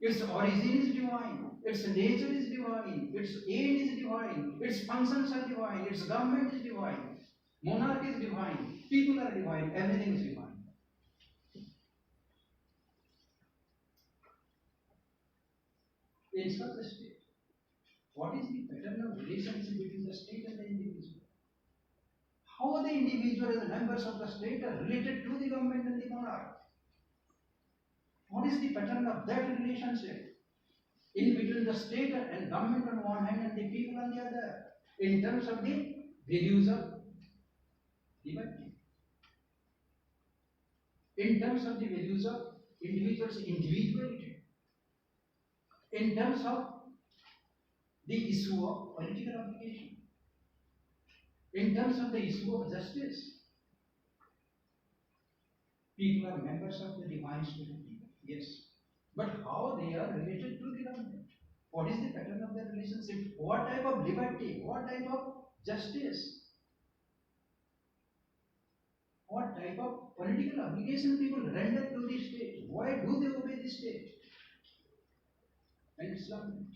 Its origin is divine, its nature is divine, its aim is divine, its functions are divine, its government is divine, monarch is divine, people are divine, everything is divine. In such a state, what is the pattern of relationship between the state and the individual? How the individual as members of the state are related to the government and the monarch? What is the pattern of that relationship in between the state and government on one hand and the people on the other, in terms of the values of liberty, in terms of the values of individual's individuality, in terms of the issue of political obligation, in terms of the issue of justice? People are members of the divine state of people, yes. But how they are related to the government? What is the pattern of their relationship? What type of liberty? What type of justice? What type of political obligation people render to the state? Why do they obey the state and its government?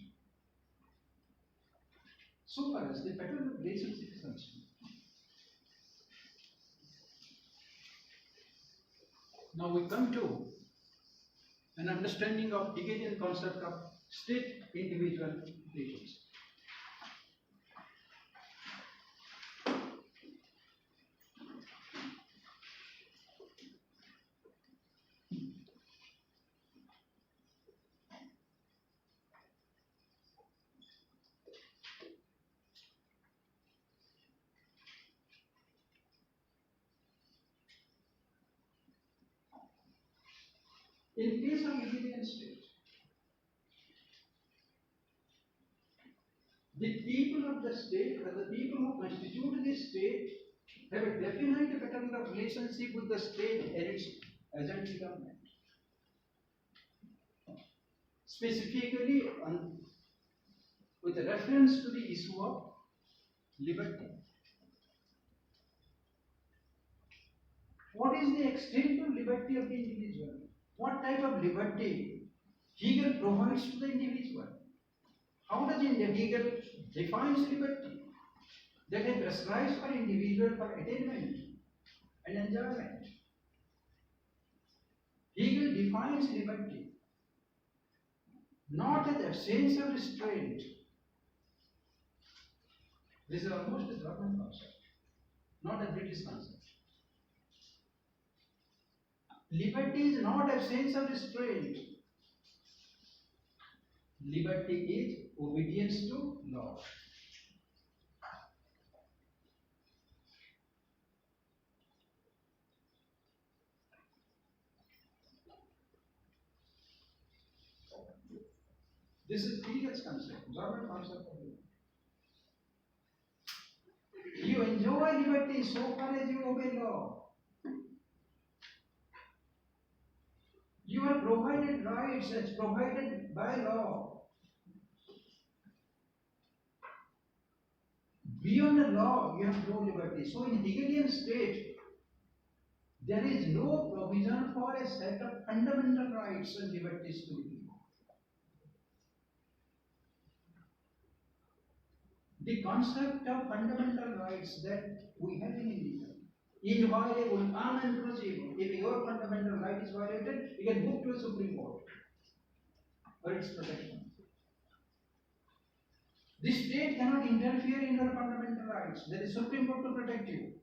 So far as the pattern of relationship is concerned. Now we come to an understanding of Hegelian concept of state-individual relations. In case of Hegelian state, the people of the state, or the people who constitute the state, have a definite pattern of relationship with the state and its agent government. Specifically, with reference to the issue of liberty. What is the extent of liberty of the individual? What type of liberty Hegel provides to the individual? How does Hegel defines liberty that he prescribes for individual for attainment and enjoyment? Hegel defines liberty not as absence of restraint. This is almost a German concept, not a British concept. Liberty is not absence of restraint. Liberty is obedience to law. This is Hegel's concept, German concept of liberty. You enjoy liberty so far as you obey law. You are provided rights as provided by law. Beyond the law, you have no liberty. So in Hegelian state, there is no provision for a set of fundamental rights and liberties to people. The concept of fundamental rights that we have in India, inviolable, unencroachable. If your fundamental right is violated, you can move to a Supreme Court for its protection. The state cannot interfere in your fundamental rights. There is Supreme Court to protect you.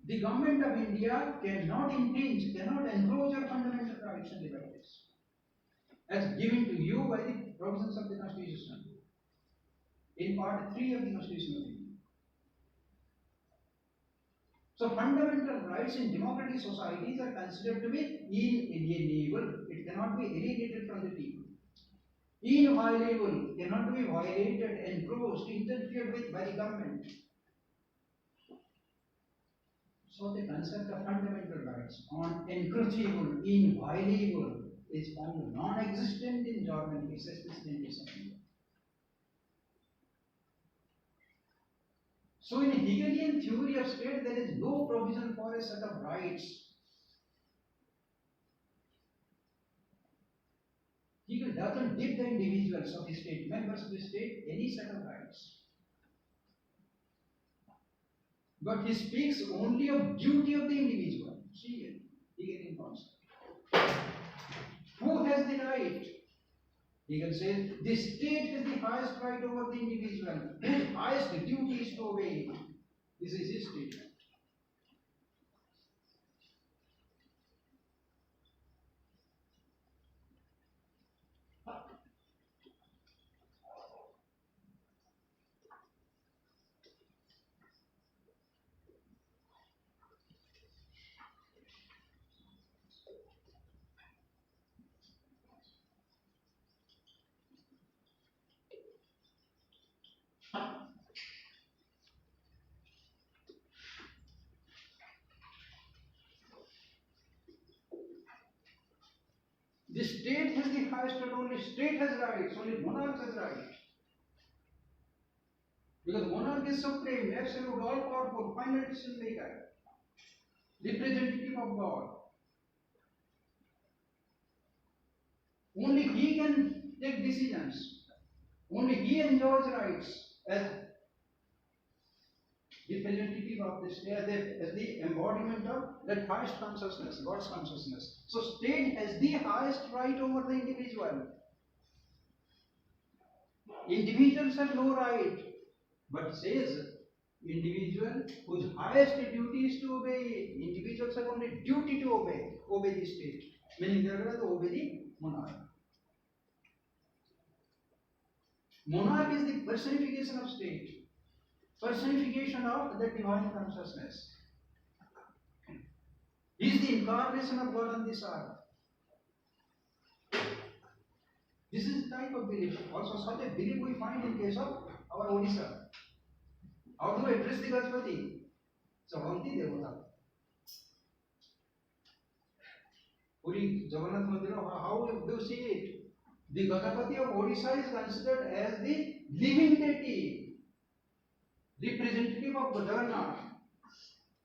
The government of India cannot infringe, cannot encroach your fundamental rights and liberties as given to you by the provisions of the Constitution in Part 3 of the Constitution of India. So fundamental rights in democratic societies are considered to be inalienable. It cannot be alienated from the people. Inviolable, cannot be violated, encroached, interfered with by the government. So the concept of fundamental rights, unencroachable, inviolable, is found non-existent in German cases, especially. So in Hegelian theory of state, there is no provision for a set of rights. Hegel doesn't give the individuals of the state, members of the state, any set of rights. But he speaks only of duty of the individual. See it, Hegelian concept. Who has the right? Hegel says the state has the highest right over the individual, whose highest duty is to obey. This is his statement. The state has the highest right, only state has rights, only monarch has rights. Because monarch is supreme, absolute, all powerful, final decision maker, representative of God. Only he can take decisions. Only he enjoys rights as representative of the state, as the embodiment of that highest consciousness, God's consciousness. So state has the highest right over the individual. Individuals have no right, but says individual whose highest duty is to obey. Individuals have only duty to obey the state, meaning they are to obey the monarch. Monarch is the personification of state, personification of the divine consciousness. He is the incarnation of God on this earth. This is the type of belief. Also, such a belief we find in case of our ODISHA. How do we address the Gajapati? So, Hanti Devata. Puri Jagannath Mandir, how do you see it? The Gajapati of ODISHA is considered as the living deity, representative of Jagannath.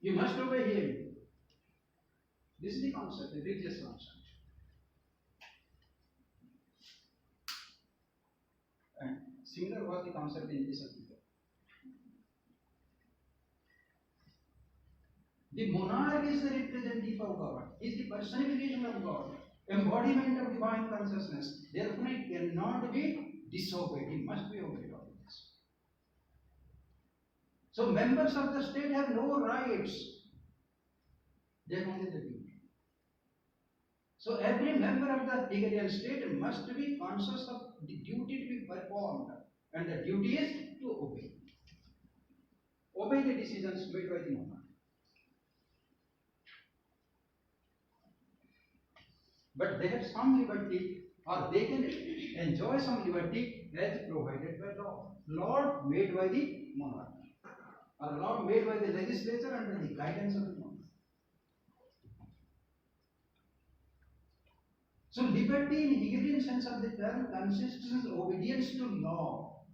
You must obey him. This is the concept, the religious concept. And similar was the concept in this article. The monarch is the representative of God, is the personification of God, embodiment of divine consciousness. Therefore, it cannot be disobeyed, it must be obeyed always. So, members of the state have no rights, they have only the duty. So, every member of the Hegelian state must be conscious of the duty to be performed, and the duty is to obey. Obey the decisions made by the monarch. but they have some liberty, or they can enjoy some liberty as provided by law. Law made by the monarch, or law made by the legislature under the guidance of the monarch. So liberty in Hegelian sense of the term consists in obedience to law.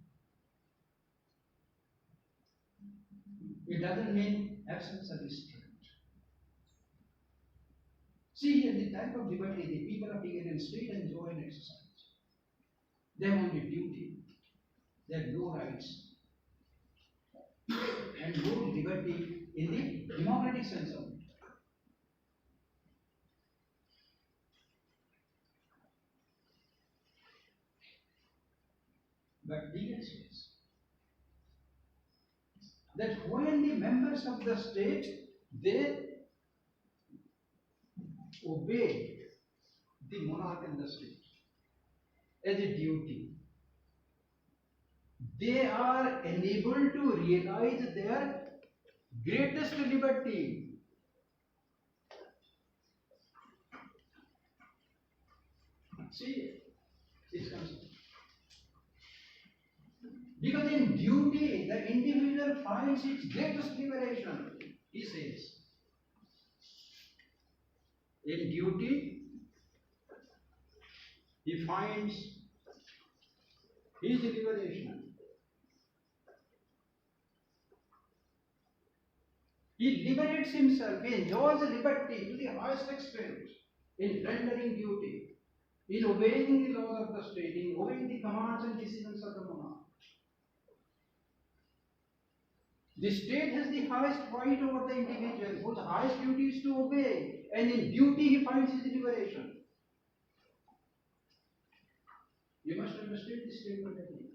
It doesn't mean absence of restraint. See here the type of liberty the people of Hegelian state enjoy and exercise. They have only duty. They have no rights. And no liberty in the democratic sense of it. But Hegel says that when the members of the state they obey the monarch and the state as a duty, they are enabled to realize their greatest liberty. See, this concept. Because in duty, the individual finds its greatest liberation, he says. In duty, he finds his liberation. He liberates himself, he enjoys liberty to the highest extent in rendering duty, in obeying the laws of the state, in obeying the commands and decisions of the monarch. The state has the highest right over the individual, whose highest duty is to obey, and in duty he finds his liberation. You must understand this statement again.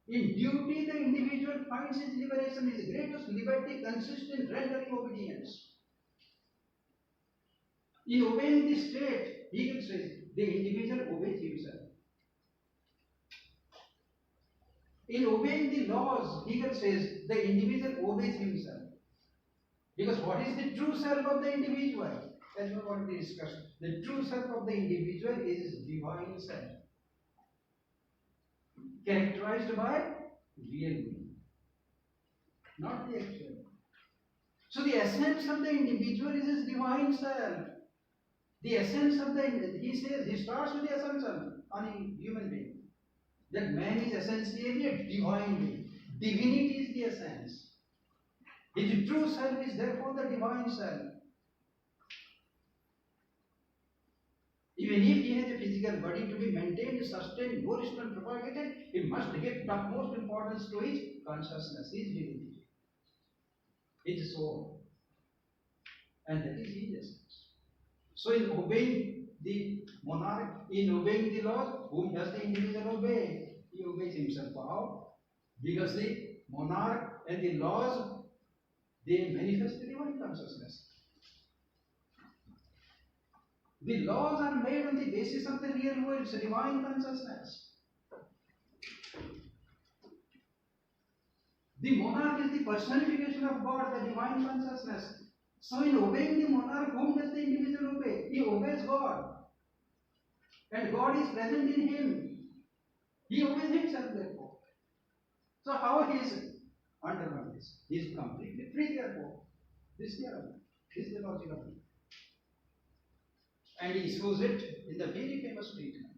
In duty, the individual finds his liberation. His greatest liberty consists in rendering obedience. In obeying the state, Hegel says, the individual obeys himself. In obeying the laws, Hegel says, the individual obeys himself. Because what is the true self of the individual? As we have already discussed, the true self of the individual is divine self, characterized by real being, not the actual. So the essence of the individual is his divine self. The essence of the, he says, he starts with the assumption on a human being, that man is essentially a divine being. Divinity is the essence. His true self is therefore the divine self. Even if he has a physical body to be maintained, sustained, nourished and propagated, he must give topmost importance to his consciousness, his divinity, his soul. And that is his essence. So in obeying the monarch, in obeying the laws, whom does the individual obey? He obeys himself. How? Because the monarch and the laws, they manifest the divine consciousness. The laws are made on the basis of the real world, it's a divine consciousness. The monarch is the personification of God, the divine consciousness. So in obeying the monarch, whom does the individual obey? He obeys God. And God is present in him. He obeys himself therefore. So how he is undergone this? He is completely free therefore. This is the logic of it. And he shows it in the very famous statement,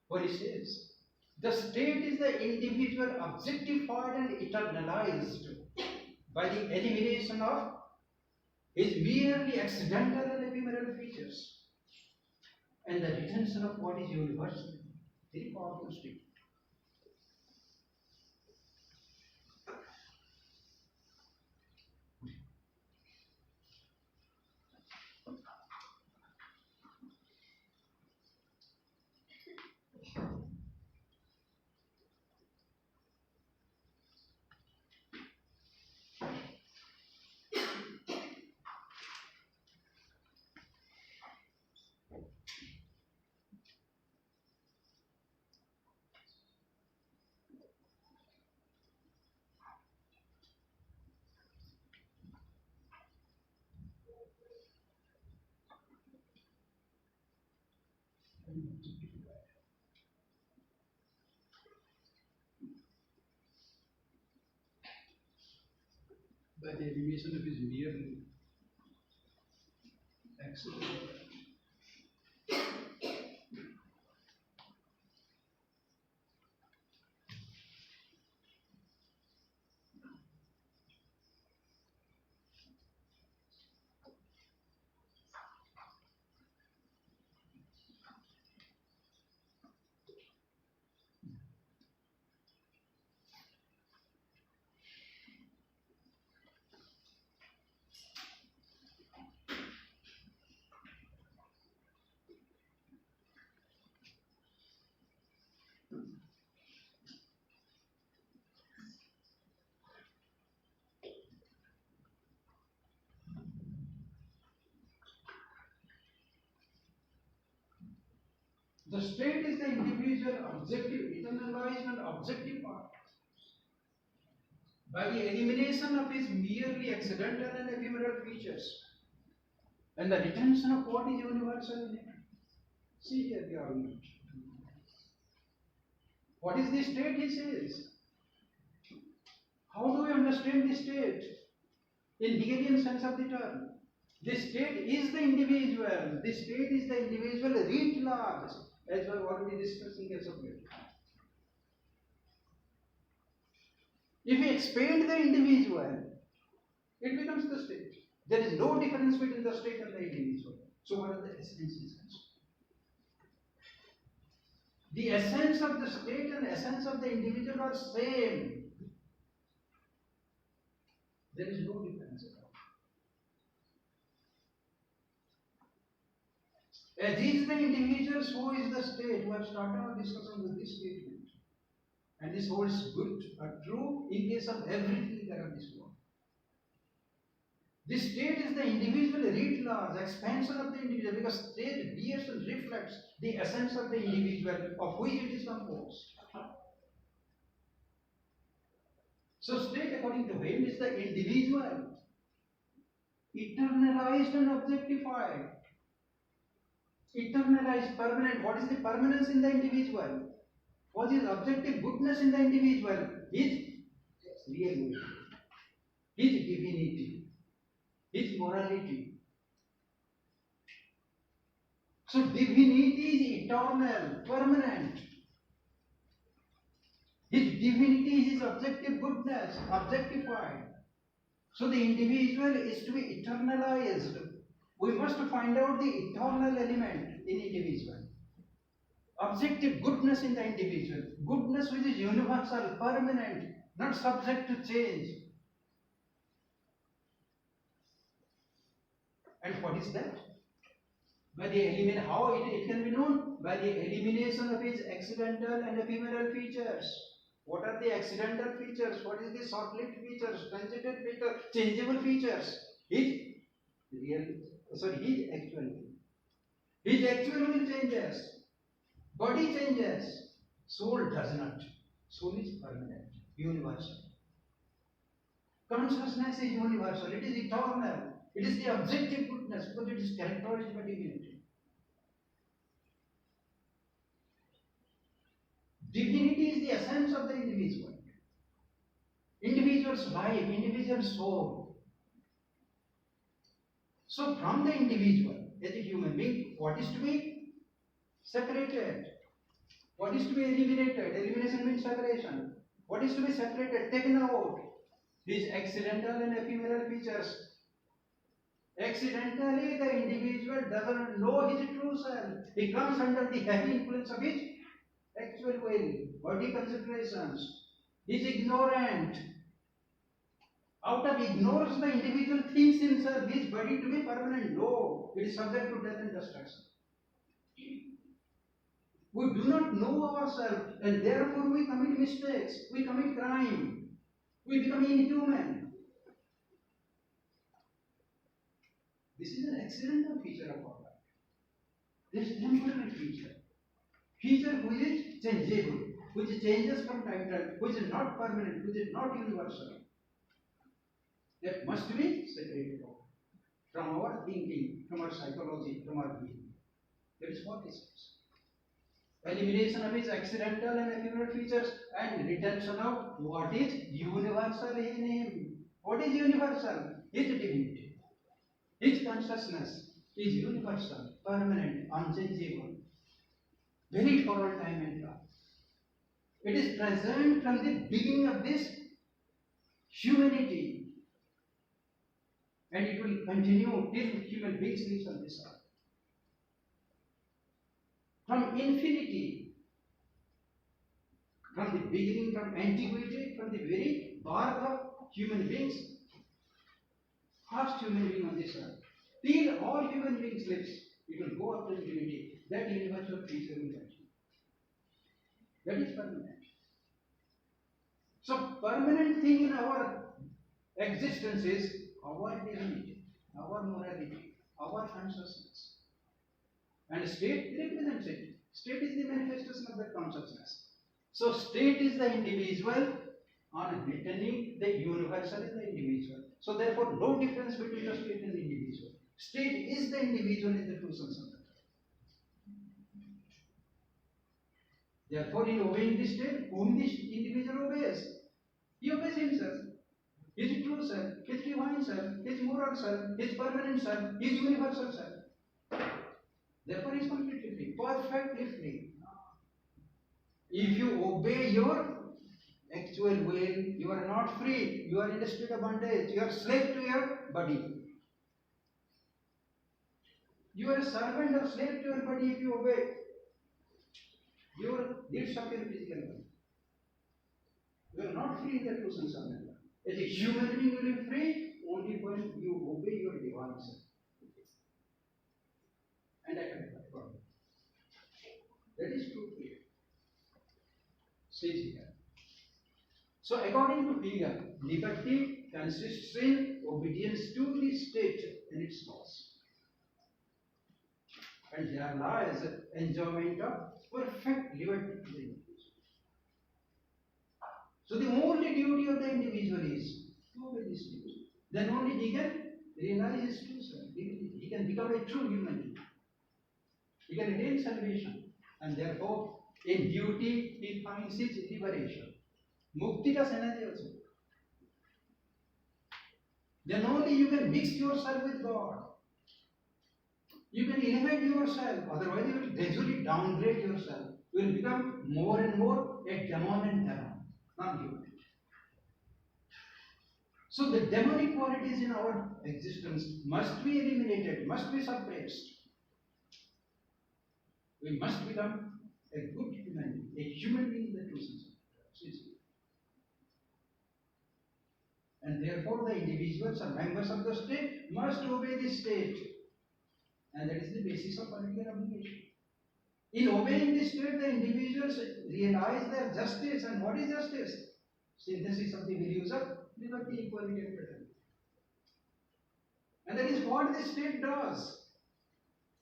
where he says, the state is the individual objectified and eternalized by the elimination of his merely accidental and ephemeral features and the retention of what is universal. Very powerful statement. By the elimination of his mere accident. The state is the individual objective, internalized and objective part. By the elimination of his merely accidental and ephemeral features, and the retention of what is universal in it. See here the argument. What is the state, he says? How do we understand the state? In Hegelian sense of the term. The state is the individual. The state is the individual writ large, as we have already discussed in case of it. If we expand the individual, it becomes the state. There is no difference between the state and the individual. So what are the essences? The essence of the state and essence of the individual are same. There is no difference at all. As is the individual, so is the state. We have started our discussion with this statement. And this holds good or true in case of everything that of this world. The state is the individual writ large, expansion of the individual, because state bears and reflects the essence of the individual of which it is composed. So state, according to him, is the individual, eternalized and objectified. Eternalized, permanent. What is the permanence in the individual? What is objective goodness in the individual? His reality, his divinity, his morality. So divinity is eternal, permanent. His divinity is his objective goodness, objectified. So the individual is to be eternalized. We must find out the eternal element in individual. Objective goodness in the individual. Goodness which is universal, permanent, not subject to change. And what is that? By the elimination, how it can be known? By the elimination of his accidental and ephemeral features. What are the accidental features? What is the short-lived features, transited features, changeable features? His actual will. His actual will changes. Body changes. Soul does not. Soul is permanent, universal. Consciousness is universal. It is eternal. It is the objective goodness because it is characterized by divinity. Divinity is the essence of the individual. Individual's life, individual soul. So from the individual, as a human being, what is to be separated? What is to be eliminated? Elimination means separation. What is to be separated? Taken out. These accidental and ephemeral features. Accidentally, the individual doesn't know his true self. He comes under the heavy influence of his actual will, body considerations. He is ignorant. Out of ignorance, the individual thinks himself, his body to be permanent. No, it is subject to death and destruction. We do not know ourselves, and therefore we commit mistakes, we commit crime, we become inhuman. This is an accidental feature of our life. This is a temporary feature. Feature which is changeable, which changes from time to time, which is not permanent, which is not universal. That must be separated out from our thinking, from our psychology, from our being. That is what it is. elimination of its accidental and ephemeral features, and retention of what is universal in him. What is universal? His divinity. His consciousness is universal, permanent, unchangeable, very for all time and time. It is present from the beginning of this humanity, and it will continue till human beings live on this earth. From infinity, from the beginning, from antiquity, from the very birth of human beings, first human being on this earth, till all human beings live, it will go up to infinity. That universal feature will continue. That is permanent. So, permanent thing in our existence is our divinity, our morality, our consciousness. And state represents it. State is the manifestation of that consciousness. So, state is the individual on returning the universal in the individual. So, therefore, no difference between the state and the individual. State is the individual in the true sense of the term. Therefore, in obeying the state, whom this individual obeys? He obeys himself. His true self, his divine self, his moral self, his permanent self, his universal self. Therefore, he is completely free, perfectly free. If you obey your actual will, you are not free. You are in a state of bondage. You are slave to your body. You are a servant or slave to your body if you obey your needs of your physical body. You are not free in the true sense of the term. As a human being, you will be free only when you obey your divine self. And I can God. That is true freedom. Says here. So, according to Hegel, liberty consists in obedience to the state and its laws. And there lies enjoyment of perfect liberty to the individual. So, the only duty of the individual is to obey this duty. Then only he can realize his true self. He can become a true human being. He can attain salvation. And therefore, in duty, he finds his liberation. Mukti ka senadi also. Then only you can mix yourself with God. You can elevate yourself, otherwise you will gradually downgrade yourself. You will become more and more a demon and demon, not human. So the demonic qualities in our existence must be eliminated, must be suppressed. We must become a good human being, a human being in the true sense of it. And therefore the individuals or members of the state must obey the state. And that is the basis of political obligation. In obeying the state, the individuals realize their justice. And what is justice? Synthesis of the values of liberty, equality, and fraternity. And that is what the state does.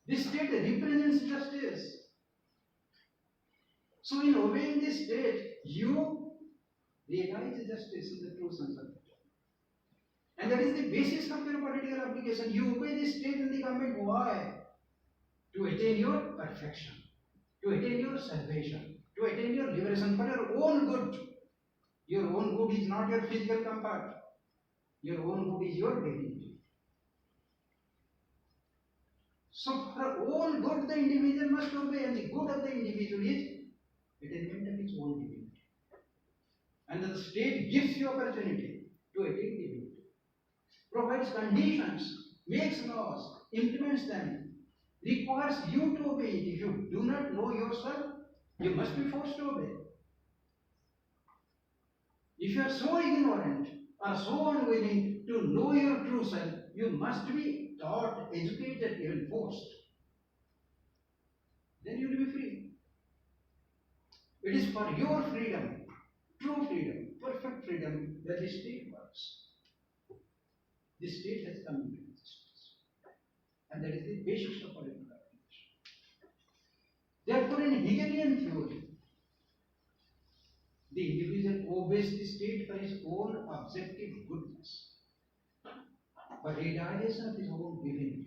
The state represents justice. So, in obeying the state, you realize justice in the true sense of it. And that is the basis of your political obligation. You obey the state and the government. Why? To attain your perfection, to attain your salvation, to attain your liberation for your own good. Your own good is not your physical comfort. Your own good is your dignity. So, for own good, the individual must obey, and the good of the individual is attainment of its own dignity. And the state gives you opportunity to attain dignity, provides conditions, makes laws, implements them, requires you to obey it. If you do not know yourself, you must be forced to obey. If you are so ignorant or so unwilling to know your true self, you must be taught, educated, even forced. Then you will be free. It is for your freedom, true freedom, perfect freedom, that the state works. The state has come into existence. And that is the basis of political organization. Therefore, in Hegelian theory, the individual obeys the state for his own objective goodness, for realization of his own divinity,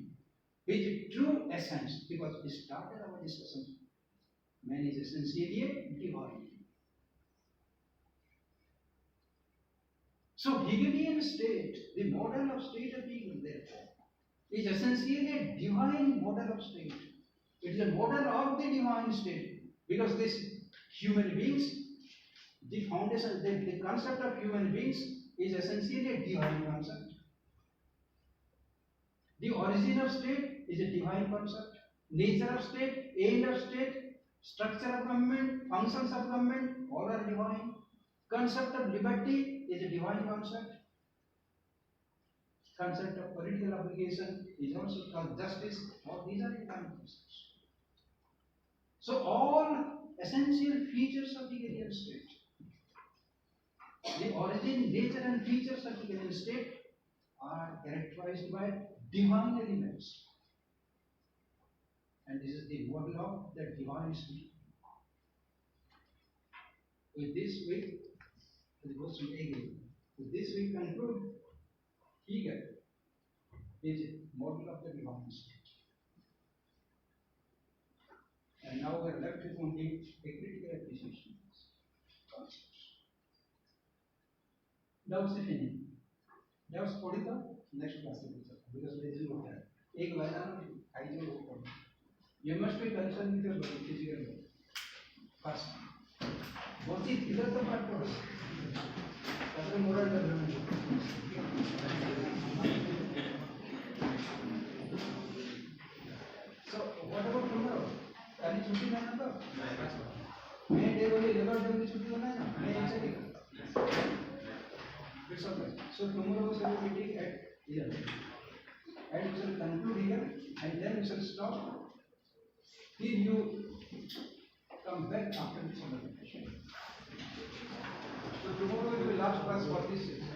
his true essence, because we started our discussion Man is essentially a divine. So Hegelian state, the model of state of Hegel, therefore, is essentially a divine model of state. It is a model of the divine state, because this human beings, the foundation, the concept of human beings is essentially a divine concept. The origin of state is a divine concept. Nature of state, end of state, structure of government, functions of government, all are divine. Concept of liberty is a divine concept. Concept of political obligation is also called justice. All these are divine concepts. So all essential features of the Hegelian state, the origin, nature and features of the Hegelian state are characterized by divine elements. And this is the model of the divine state. With this we conclude Hegel is a model of the divine state. And now we are left with only a critical appreciation concepts. Doubts if any? Doubts for the next class because there is no time. एक बार you must be concerned with your body, physical body. First, what is either the part for us? That's the moral development. So, what about tomorrow? Can you छुट्टी लेना तो? मैं day बोले labour day की छुट्टी होना है ना? मैं एक चलेगा. It's okay. So tomorrow we shall be meeting at 11. And we shall conclude here, and then we shall stop. Till you come back after this conversation. So tomorrow will be last class for this session.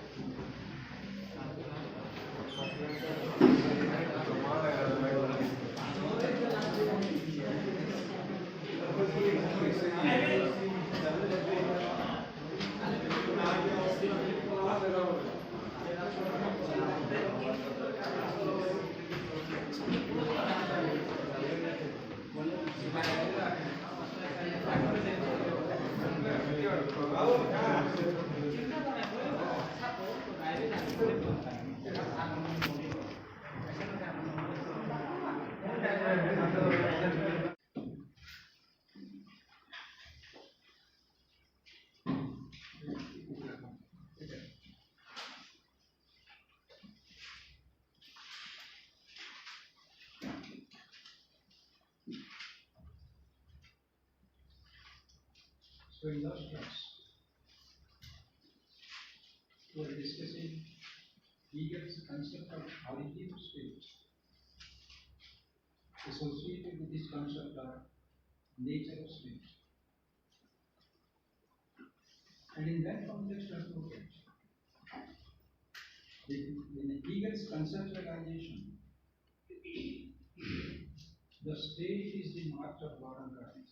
So in last class, we are discussing Hegel's concept of origin of state associated with this concept of nature of state. And in that context, we have looked at in Hegel's conceptualization, the state is the mark of God on earth.